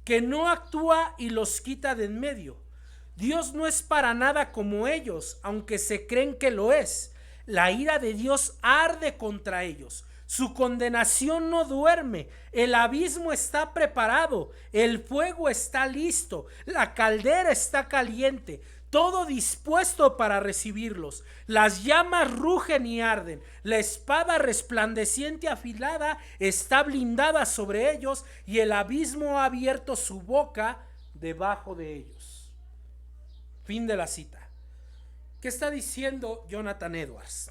que no actúa y los quita de en medio. Dios no es para nada como ellos, aunque se creen que lo es. La ira de Dios arde contra ellos. Su condenación no duerme. El abismo está preparado. El fuego está listo. La caldera está caliente. Todo dispuesto para recibirlos. Las llamas rugen y arden. La espada resplandeciente afilada está blindada sobre ellos y el abismo ha abierto su boca debajo de ellos. Fin de la cita. ¿Qué está diciendo Jonathan Edwards?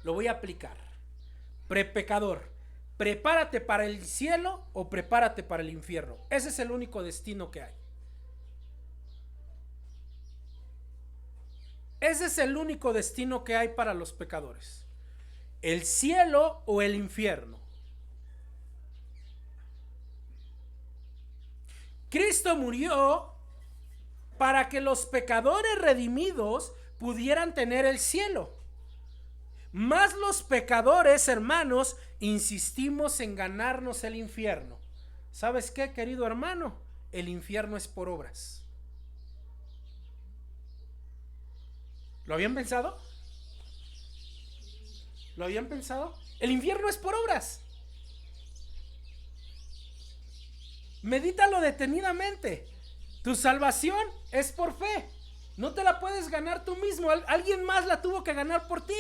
Lo voy a aplicar. Pecador, prepárate para el cielo o prepárate para el infierno. Ese es el único destino que hay. Ese es el único destino que hay para los pecadores. El cielo o el infierno. Cristo murió para que los pecadores redimidos pudieran tener el cielo. Más los pecadores, hermanos, insistimos en ganarnos el infierno. ¿Sabes qué, querido hermano? El infierno es por obras. ¿Lo habían pensado? ¿Lo habían pensado? El infierno es por obras. Medítalo detenidamente. Tu salvación es por fe. No te la puedes ganar tú mismo. Alguien más la tuvo que ganar por ti.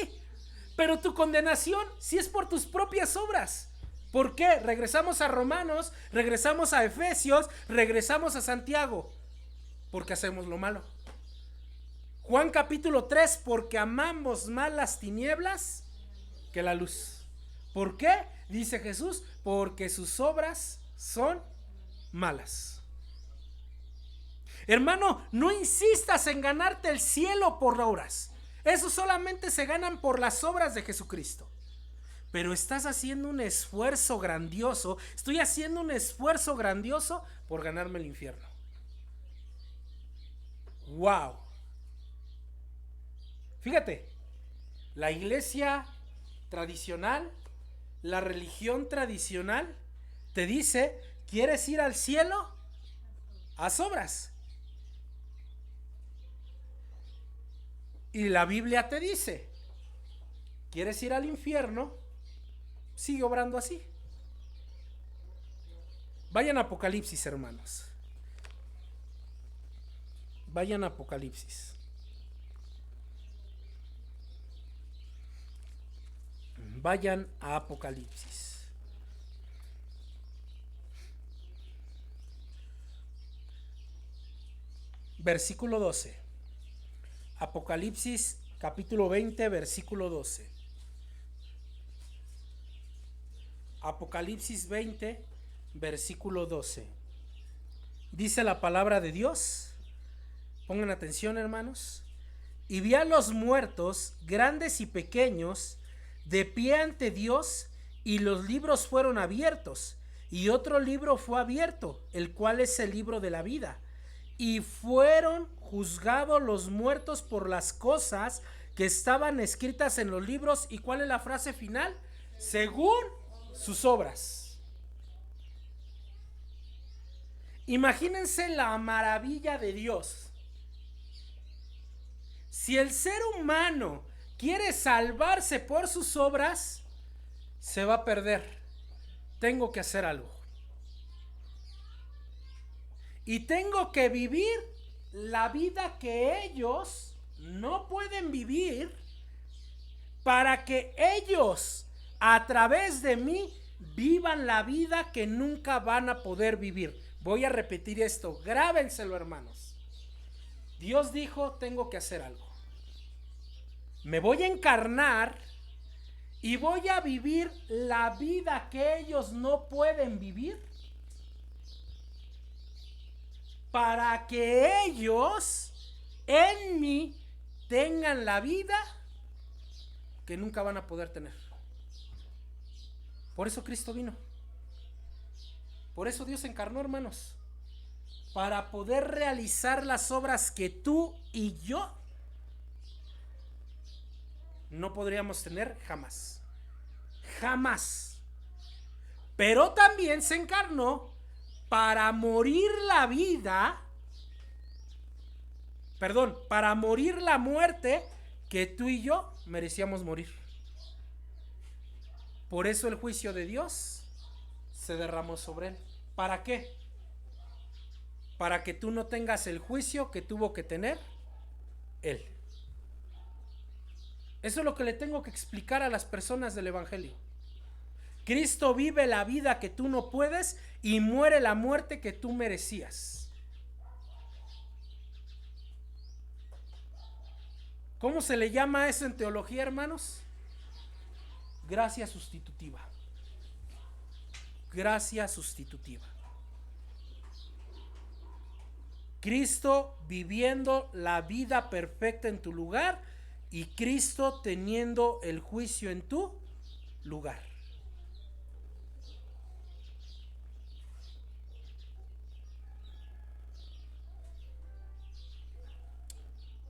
Pero tu condenación sí es por tus propias obras. ¿Por qué? Regresamos a Romanos, regresamos a Efesios, regresamos a Santiago. Porque hacemos lo malo. Juan capítulo 3, porque amamos más las tinieblas que la luz. ¿Por qué? Dice Jesús, porque sus obras son malas. Hermano, no insistas en ganarte el cielo por obras. Eso solamente se ganan por las obras de Jesucristo. Pero estás haciendo un esfuerzo grandioso. Estoy haciendo un esfuerzo grandioso por ganarme el infierno. Wow. Fíjate, la iglesia tradicional, la religión tradicional, te dice, ¿quieres ir al cielo? Haz obras. Y la Biblia te dice, ¿quieres ir al infierno? Sigue obrando así. Vayan a Apocalipsis, hermanos. Vayan a Apocalipsis. Vayan a Apocalipsis. Versículo 12. Apocalipsis capítulo 20, versículo 12. Apocalipsis 20, versículo 12. Dice la palabra de Dios. Pongan atención, hermanos. Y vi a los muertos, grandes y pequeños, de pie ante Dios, y los libros fueron abiertos, y otro libro fue abierto, el cual es el libro de la vida. Y fueron juzgados los muertos por las cosas que estaban escritas en los libros. ¿Y cuál es la frase final? Según sus obras. Imagínense la maravilla de Dios. Si el ser humano quiere salvarse por sus obras, se va a perder. Tengo que hacer algo. Y tengo que vivir la vida que ellos no pueden vivir, para que ellos, a través de mí, vivan la vida que nunca van a poder vivir. Voy a repetir esto, grábenselo, hermanos. Dios dijo, tengo que hacer algo. Me voy a encarnar y voy a vivir la vida que ellos no pueden vivir, para que ellos en mí tengan la vida que nunca van a poder tener. Por eso Cristo vino. Por eso Dios se encarnó, hermanos, para poder realizar las obras que tú y yo no podríamos tener jamás. Jamás. Pero también se encarnó para morir la vida, para morir la muerte que tú y yo merecíamos morir. Por eso el juicio de Dios se derramó sobre él. ¿Para qué? Para que tú no tengas el juicio que tuvo que tener él. Eso es lo que le tengo que explicar a las personas del evangelio. Cristo vive la vida que tú no puedes y muere la muerte que tú merecías. ¿Cómo se le llama eso en teología, hermanos? Gracia sustitutiva. Gracia sustitutiva. Cristo viviendo la vida perfecta en tu lugar y Cristo teniendo el juicio en tu lugar.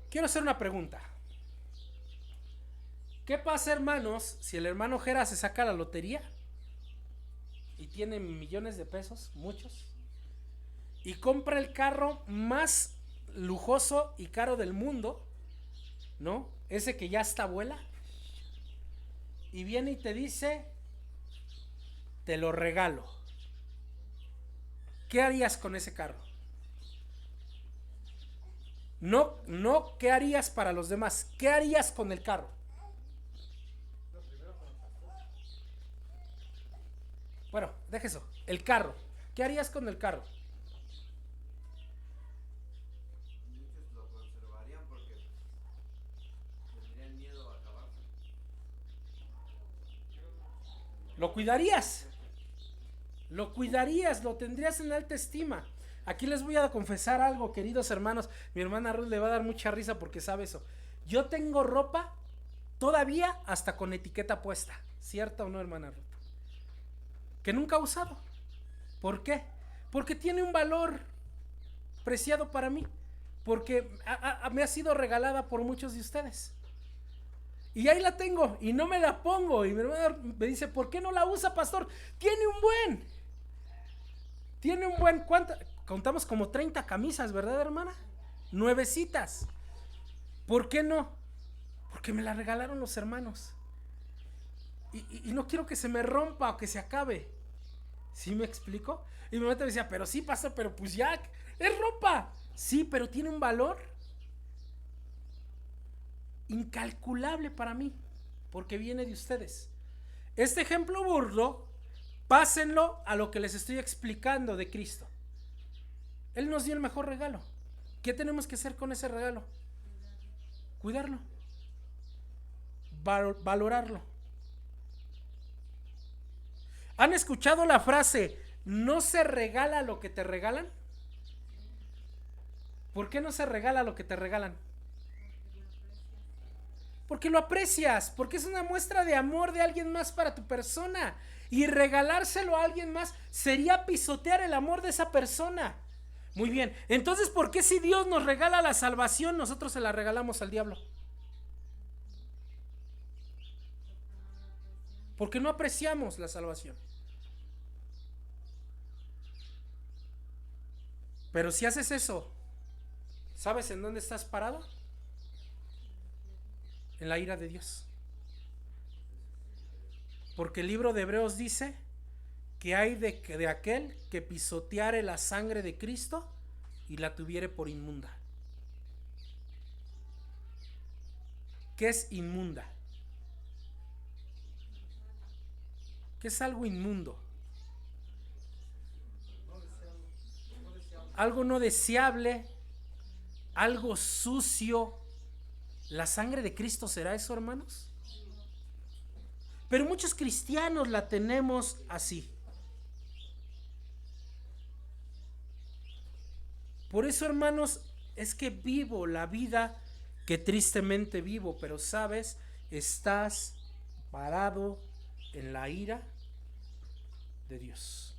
Quiero hacer una pregunta. ¿Qué pasa, hermanos, si el hermano Jera se saca la lotería y tiene millones de pesos, muchos, y compra el carro más lujoso y caro del mundo, ¿no? Ese que ya hasta vuela, y viene y te dice, te lo regalo? ¿Qué harías con ese carro? No, ¿qué harías para los demás? ¿Qué harías con el carro? Bueno, deja eso. El carro. ¿Qué harías con el carro? Muchos lo conservarían porque tendrían miedo a acabarse. ¿Lo cuidarías? Lo cuidarías, lo tendrías en alta estima. Aquí les voy a confesar algo, queridos hermanos. Mi hermana Ruth le va a dar mucha risa porque sabe eso. Yo tengo ropa todavía hasta con etiqueta puesta. ¿Cierta o no, hermana Ruth? Que nunca he usado. ¿Por qué? Porque tiene un valor preciado para mí. porque me ha sido regalada por muchos de ustedes. Y ahí la tengo y no me la pongo. Y mi hermana me dice, ¿por qué no la usa, pastor? Tiene un buen, contamos como 30 camisas, ¿verdad, hermana? Nuevecitas. ¿Por qué no? Porque me la regalaron los hermanos. Y no quiero que se me rompa o que se acabe. ¿Sí me explico? Y mi mamá me decía, pero sí, pastor, pero pues ya, es ropa. Sí, pero tiene un valor incalculable para mí, porque viene de ustedes. Este ejemplo burdo, pásenlo a lo que les estoy explicando de Cristo. Él nos dio el mejor regalo. ¿Qué tenemos que hacer con ese regalo? Cuidarlo, valorarlo. ¿Han escuchado la frase, no se regala lo que te regalan? ¿Por qué no se regala lo que te regalan? Porque lo aprecias, porque es una muestra de amor de alguien más para tu persona. Y regalárselo a alguien más sería pisotear el amor de esa persona. Muy bien, entonces ¿por qué si Dios nos regala la salvación, nosotros se la regalamos al diablo? Porque no apreciamos la salvación. Pero si haces eso, ¿sabes en dónde estás parado? En la ira de Dios. Porque el libro de Hebreos dice que hay de aquel que pisoteare la sangre de Cristo y la tuviere por inmunda. ¿Qué es inmunda? ¿Qué es algo inmundo? Algo no deseable, algo sucio. ¿La sangre de Cristo será eso, hermanos? Pero muchos cristianos la tenemos así. Por eso, hermanos, es que vivo la vida que tristemente vivo, pero sabes, estás parado en la ira de Dios.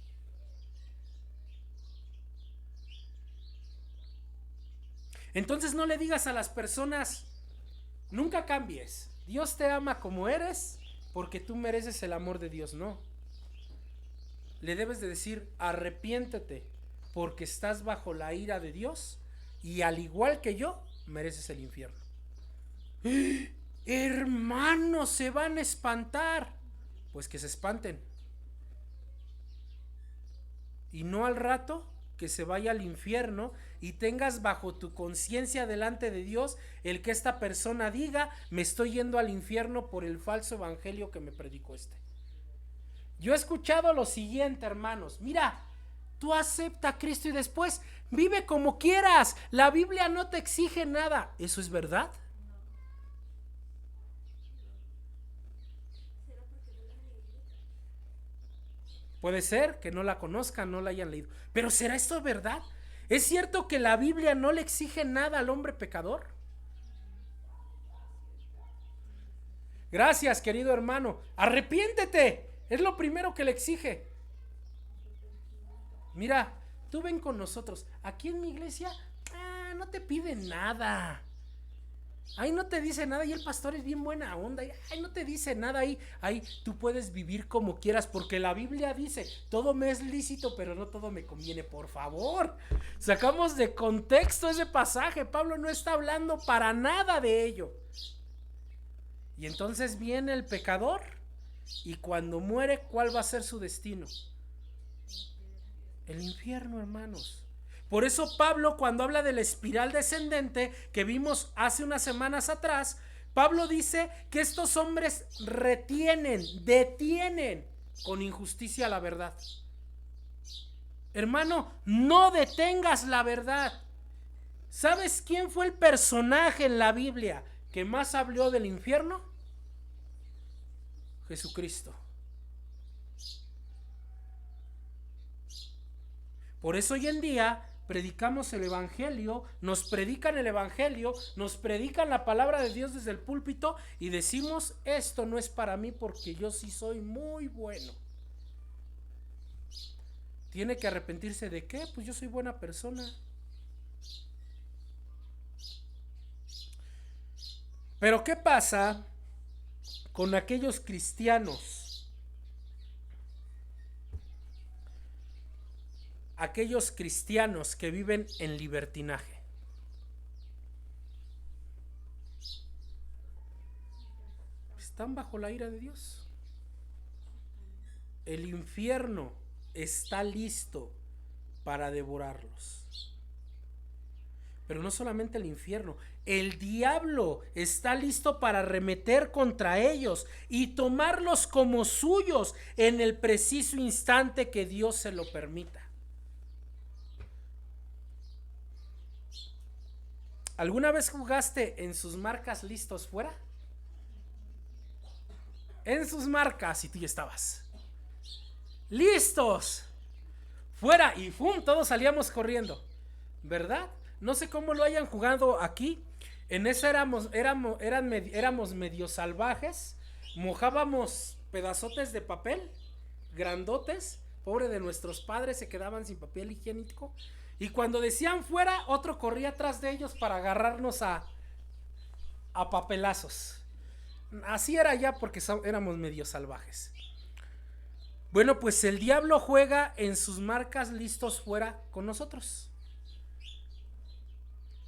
Entonces no le digas a las personas, nunca cambies, Dios te ama como eres porque tú mereces el amor de Dios. No, le debes de decir, arrepiéntete porque estás bajo la ira de Dios y al igual que yo mereces el infierno. Hermanos, se van a espantar. Pues que se espanten y no al rato que se vaya al infierno y tengas bajo tu conciencia delante de Dios el que esta persona diga, me estoy yendo al infierno por el falso evangelio que me predicó este. Yo he escuchado lo siguiente, hermanos, mira, tú acepta a Cristo y después vive como quieras, la Biblia no te exige nada. ¿Eso es verdad? Puede ser que no la conozcan, no la hayan leído. Pero ¿será esto verdad? ¿Es cierto que la Biblia no le exige nada al hombre pecador? Gracias, querido hermano. Arrepiéntete. Es lo primero que le exige. Mira, tú ven con nosotros. Aquí en mi iglesia, no te piden nada. Ahí no te dice nada y el pastor es bien buena onda. Ahí no te dice nada, ahí tú puedes vivir como quieras porque la Biblia dice, todo me es lícito pero no todo me conviene. Por favor, sacamos de contexto ese pasaje. Pablo no está hablando para nada de ello. Y entonces viene el pecador y cuando muere, ¿cuál va a ser su destino? El infierno, hermanos. Por eso Pablo, cuando habla de la espiral descendente que vimos hace unas semanas atrás, Pablo dice que estos hombres detienen con injusticia la verdad. Hermano, no detengas la verdad. ¿Sabes quién fue el personaje en la Biblia que más habló del infierno? Jesucristo. Por eso hoy en día predicamos el evangelio, nos predican el evangelio, nos predican la palabra de Dios desde el púlpito y decimos, esto no es para mí porque yo sí soy muy bueno. ¿Tiene que arrepentirse de qué? Pues yo soy buena persona. Pero ¿qué pasa con aquellos cristianos? Aquellos cristianos que viven en libertinaje. Están bajo la ira de Dios. El infierno está listo para devorarlos. Pero no solamente el infierno, el diablo está listo para arremeter contra ellos y tomarlos como suyos en el preciso instante que Dios se lo permita. ¿Alguna vez jugaste en sus marcas listos fuera? En sus marcas y tú ya estabas. Listos. Fuera y ¡fum! Todos salíamos corriendo. ¿Verdad? No sé cómo lo hayan jugado aquí. En esa éramos medio salvajes. Mojábamos pedazotes de papel grandotes. Pobre de nuestros padres, se quedaban sin papel higiénico. Y cuando decían fuera, otro corría atrás de ellos para agarrarnos a papelazos. Así era ya porque éramos medio salvajes. Bueno, pues el diablo juega en sus marcas listos fuera con nosotros.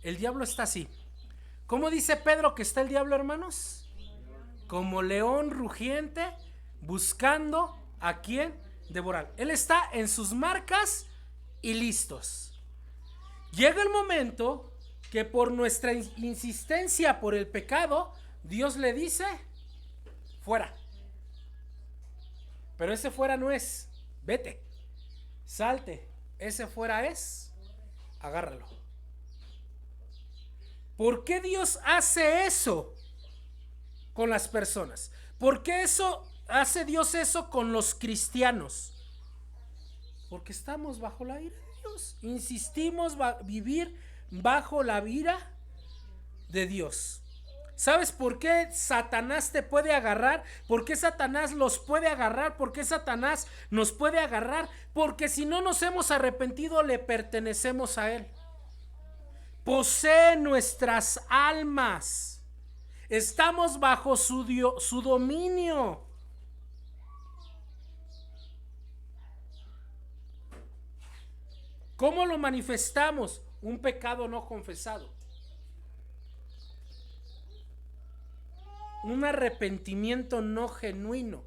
El diablo está así. ¿Cómo dice Pedro que está el diablo, hermanos? Como león rugiente, buscando a quien devorar. Él está en sus marcas y listos. Llega el momento que por nuestra insistencia por el pecado, Dios le dice, fuera. Pero ese fuera no es, vete, salte. Ese fuera es, agárralo. ¿Por qué Dios hace eso con las personas? ¿Por qué hace Dios eso con los cristianos? Porque estamos bajo la ira de Dios. Insistimos vivir bajo la ira de Dios. ¿Sabes por qué Satanás te puede agarrar? ¿Por qué Satanás los puede agarrar? ¿Por qué Satanás nos puede agarrar? Porque si no nos hemos arrepentido, le pertenecemos a él. Posee nuestras almas. Estamos bajo su dominio. ¿Cómo lo manifestamos? Un pecado no confesado. Un arrepentimiento no genuino.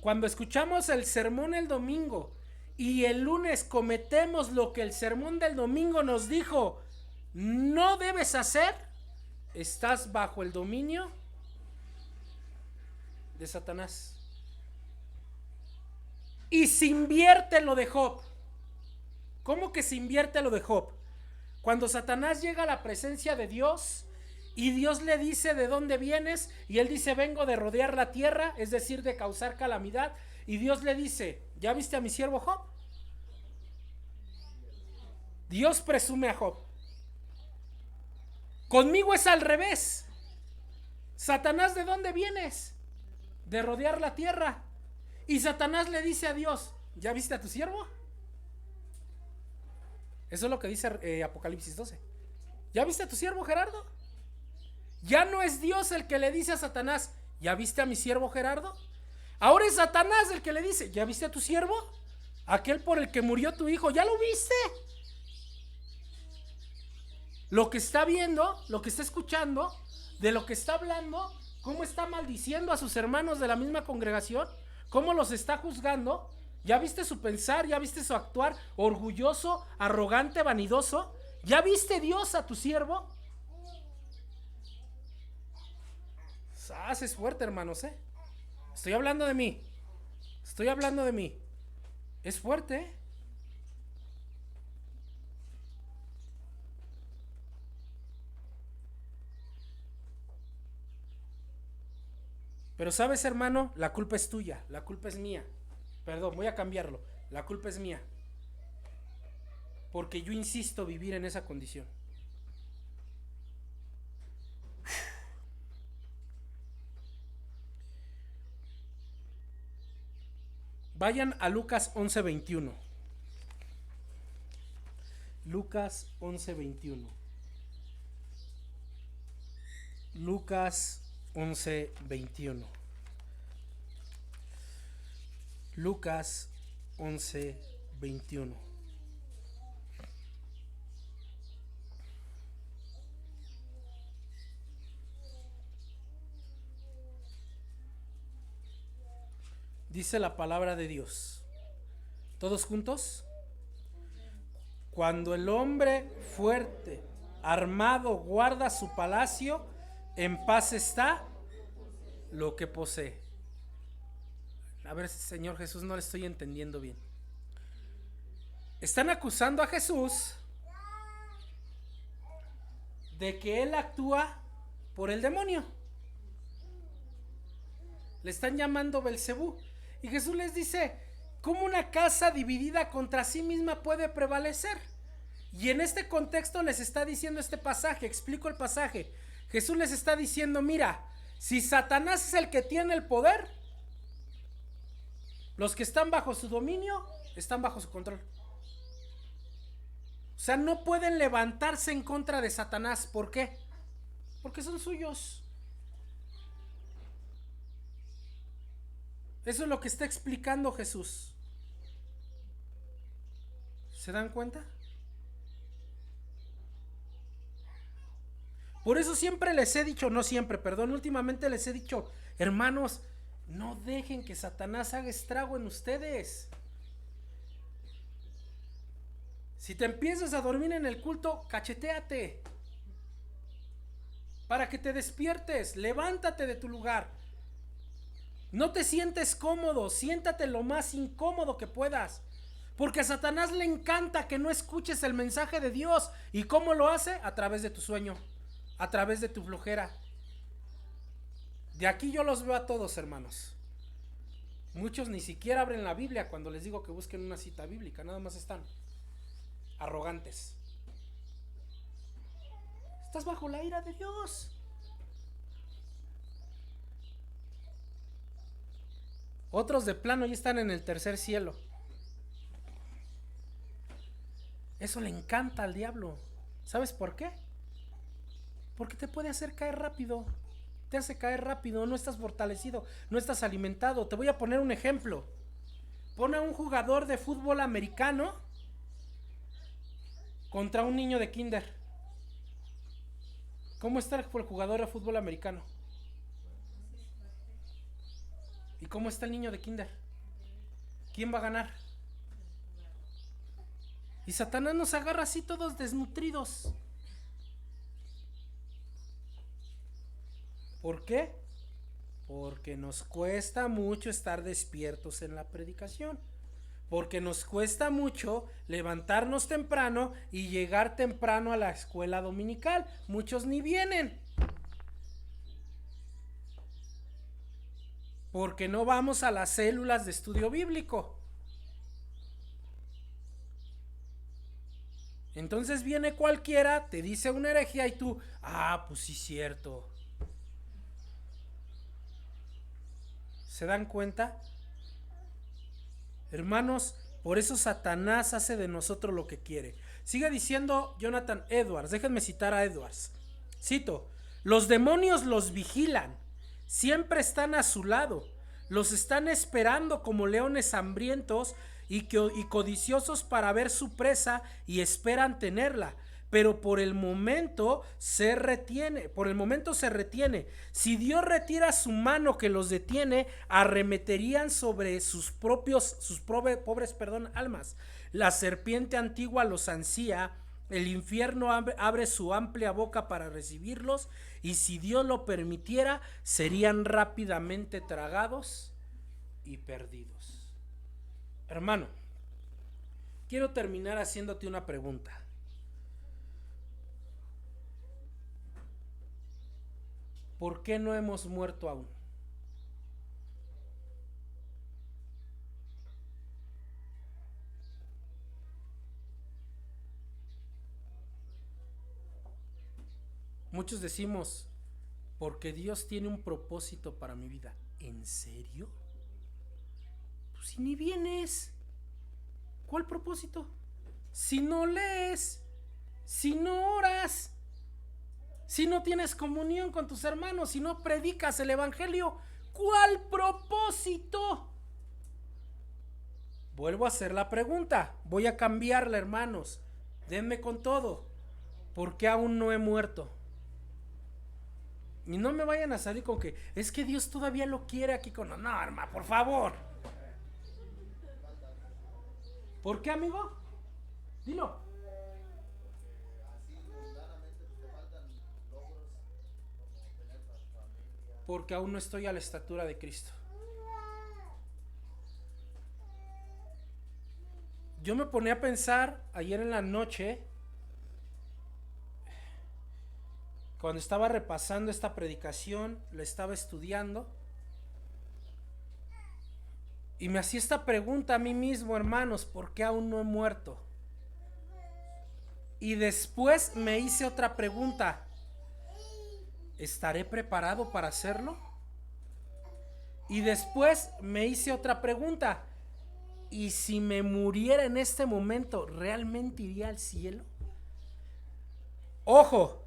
Cuando escuchamos el sermón el domingo y el lunes cometemos lo que el sermón del domingo nos dijo no debes hacer, estás bajo el dominio de Satanás. Y se invierte lo de Job. ¿Cómo que se invierte lo de Job? Cuando Satanás llega a la presencia de Dios y Dios le dice de dónde vienes y él dice vengo de rodear la tierra, es decir de causar calamidad, y Dios le dice, ¿ya viste a mi siervo Job? Dios presume a Job. Conmigo es al revés. Satanás, ¿de dónde vienes? De rodear la tierra. Y Satanás le dice a Dios, ¿ya viste a tu siervo? Eso es lo que dice Apocalipsis 12. ¿Ya viste a tu siervo Gerardo? Ya no es Dios el que le dice a Satanás, ¿ya viste a mi siervo Gerardo? Ahora es Satanás el que le dice, ¿ya viste a tu siervo? Aquel por el que murió tu hijo, ¿ya lo viste? Lo que está viendo, lo que está escuchando, de lo que está hablando, cómo está maldiciendo a sus hermanos de la misma congregación, cómo los está juzgando. ¿Ya viste su pensar? ¿Ya viste su actuar orgulloso, arrogante, vanidoso? ¿Ya viste Dios a tu siervo? Es fuerte, hermanos, Estoy hablando de mí. Estoy hablando de mí. Es fuerte, Pero sabes, hermano, la culpa es tuya, la culpa es mía. Perdón, voy a cambiarlo. La culpa es mía. Porque yo insisto vivir en esa condición. Vayan a Lucas 11:21. Lucas 11:21. Lucas 11:21. Lucas 11:21. Dice la palabra de Dios. ¿Todos juntos? Cuando el hombre fuerte, armado, guarda su palacio, en paz está lo que posee. A ver, Señor Jesús, no le estoy entendiendo bien. Están acusando a Jesús de que él actúa por el demonio. Le están llamando Belcebú. Y Jesús les dice: ¿cómo una casa dividida contra sí misma puede prevalecer? Y en este contexto les está diciendo este pasaje. Explico el pasaje. Jesús les está diciendo: mira, si Satanás es el que tiene el poder, los que están bajo su dominio están bajo su control. O sea, no pueden levantarse en contra de Satanás. ¿Por qué? Porque son suyos. Eso es lo que está explicando Jesús. ¿Se dan cuenta? Por eso siempre les he dicho, no siempre, perdón, últimamente les he dicho: hermanos, no dejen que Satanás haga estrago en ustedes. Si te empiezas a dormir en el culto, cachetéate para que te despiertes. Levántate de tu lugar. No te sientes cómodo, siéntate lo más incómodo que puedas, porque a Satanás le encanta que no escuches el mensaje de Dios. ¿Y cómo lo hace? A través de tu sueño, a través de tu flojera. De aquí yo los veo a todos, hermanos. Muchos ni siquiera abren la Biblia cuando les digo que busquen una cita bíblica, nada más están arrogantes. Estás bajo la ira de Dios. Otros de plano ya están en el tercer cielo. Eso le encanta al diablo. ¿Sabes por qué? Porque te puede hacer caer rápido. Te hace caer rápido, no estás fortalecido, no estás alimentado. Te voy a poner un ejemplo. Pon a un jugador de fútbol americano contra un niño de kinder. ¿Cómo está el jugador de fútbol americano? ¿Y cómo está el niño de kinder? ¿Quién va a ganar? Y Satanás nos agarra así todos desnutridos. ¿Por qué? Porque nos cuesta mucho estar despiertos en la predicación. Porque nos cuesta mucho levantarnos temprano y llegar temprano a la escuela dominical. Muchos ni vienen. Porque no vamos a las células de estudio bíblico. Entonces viene cualquiera, te dice una herejía y tú: pues sí, cierto. ¿Se dan cuenta? Hermanos, por eso Satanás hace de nosotros lo que quiere. Sigue diciendo Jonathan Edwards, déjenme citar a Edwards. Cito: los demonios los vigilan, siempre están a su lado, los están esperando como leones hambrientos y codiciosos para ver su presa, y esperan tenerla. Pero por el momento se retiene. Si Dios retira su mano que los detiene, arremeterían sobre sus pobres almas. La serpiente antigua los ansía. El infierno abre su amplia boca para recibirlos, y si Dios lo permitiera, serían rápidamente tragados y perdidos. Hermano, quiero terminar haciéndote una pregunta. ¿Por qué no hemos muerto aún? Muchos decimos: porque Dios tiene un propósito para mi vida. ¿En serio? Pues si ni vienes, ¿cuál propósito? Si no lees, si no oras, si no tienes comunión con tus hermanos, si no predicas el evangelio, ¿cuál propósito? Vuelvo a hacer la pregunta, voy a cambiarla, hermanos, denme con todo. ¿Por qué aún no he muerto? Y no me vayan a salir con que es que Dios todavía lo quiere aquí con... No, hermano, por favor. ¿Por qué, amigo? Dilo. Porque aún no estoy a la estatura de Cristo. Yo me ponía a pensar ayer en la noche, cuando estaba repasando esta predicación, la estaba estudiando, y me hacía esta pregunta a mí mismo, hermanos, ¿por qué aún no he muerto? Y después me hice otra pregunta, ¿estaré preparado para hacerlo? Y después me hice otra pregunta, ¿y si me muriera en este momento, realmente iría al cielo? Ojo,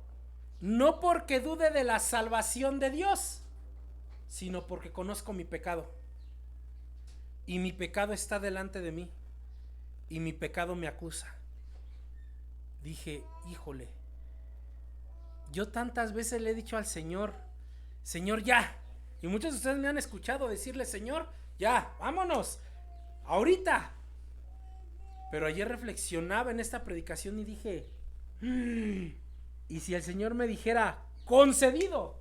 no porque dude de la salvación de Dios, sino porque conozco mi pecado. Y mi pecado está delante de mí. Y mi pecado me acusa. Dije, híjole, yo tantas veces le he dicho al Señor, Señor, ya. Y muchos de ustedes me han escuchado decirle, Señor, ya, vámonos, ahorita. Pero ayer reflexionaba en esta predicación y dije, ¿y si el Señor me dijera, concedido?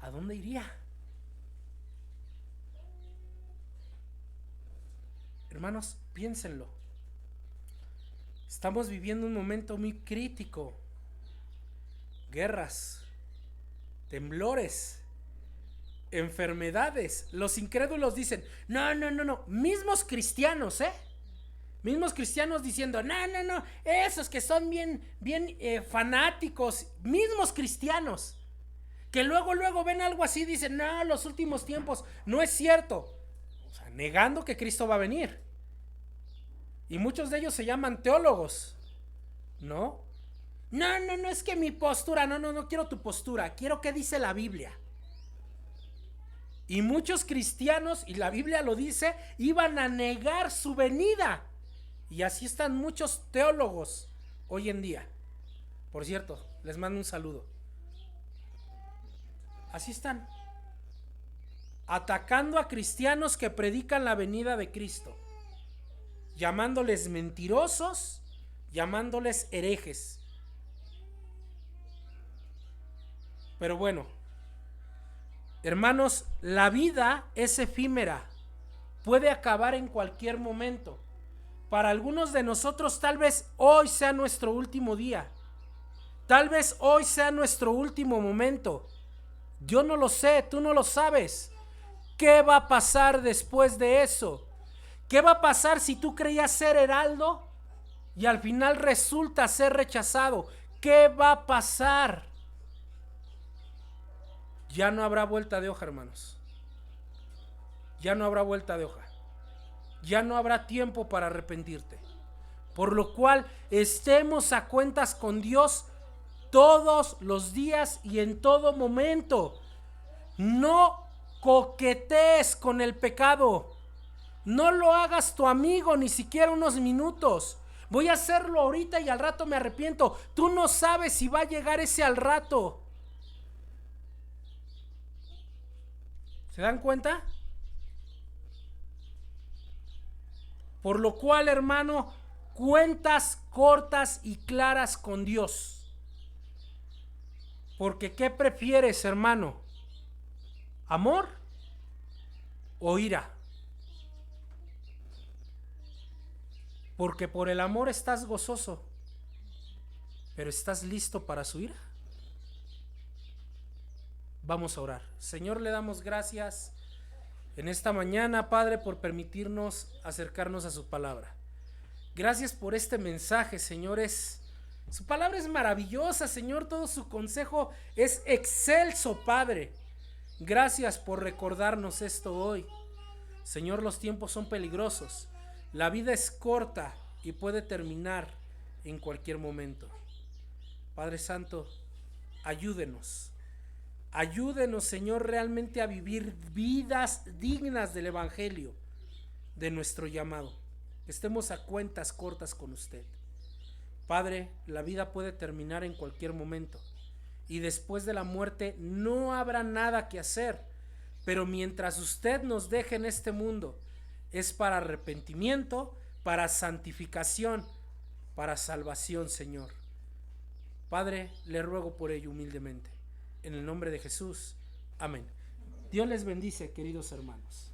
¿A dónde iría? Hermanos, piénsenlo. Estamos viviendo un momento muy crítico. Guerras, temblores, enfermedades. Los incrédulos dicen, no. Mismos cristianos, mismos cristianos diciendo, no, esos que son bien fanáticos, mismos cristianos, que luego ven algo así, dicen, no, los últimos tiempos, no es cierto. O sea, negando que Cristo va a venir. Y muchos de ellos se llaman teólogos, ¿no? No, es que mi postura, no quiero tu postura, quiero que dice la Biblia. Y muchos cristianos, y la Biblia lo dice, iban a negar su venida. Y así están muchos teólogos hoy en día. Por cierto, les mando un saludo. Así están, atacando a cristianos que predican la venida de Cristo, llamándoles mentirosos, llamándoles herejes. Pero bueno, hermanos, la vida es efímera, puede acabar en cualquier momento. Para algunos de nosotros tal vez hoy sea nuestro último día, tal vez hoy sea nuestro último momento. Yo no lo sé, tú no lo sabes. ¿Qué va a pasar después de eso? ¿Qué va a pasar si tú creías ser heraldo y al final resulta ser rechazado? ¿Qué va a pasar? Ya no habrá vuelta de hoja, hermanos. Ya no habrá vuelta de hoja. Ya no habrá tiempo para arrepentirte. Por lo cual estemos a cuentas con Dios todos los días y en todo momento. No coquetees con el pecado. No lo hagas tu amigo ni siquiera unos minutos. Voy a hacerlo ahorita y al rato me arrepiento. Tú no sabes si va a llegar ese al rato. ¿Se dan cuenta? Por lo cual, hermano, cuentas cortas y claras con Dios. Porque ¿qué prefieres, hermano? ¿Amor o ira? Porque por el amor estás gozoso, pero ¿estás listo para su ira? Vamos a orar. Señor, le damos gracias en esta mañana, Padre, por permitirnos acercarnos a su palabra. Gracias por este mensaje, señores. Su palabra es maravillosa, Señor. Todo su consejo es excelso, Padre. Gracias por recordarnos esto hoy. Señor, los tiempos son peligrosos. La vida es corta y puede terminar en cualquier momento. Padre Santo, ayúdenos. Ayúdenos, Señor, realmente a vivir vidas dignas del Evangelio, de nuestro llamado. Estemos a cuentas cortas con usted. Padre, la vida puede terminar en cualquier momento y después de la muerte no habrá nada que hacer, pero mientras usted nos deje en este mundo es para arrepentimiento, para santificación, para salvación, Señor. Padre, le ruego por ello humildemente, en el nombre de Jesús, amén. Dios les bendice, queridos hermanos.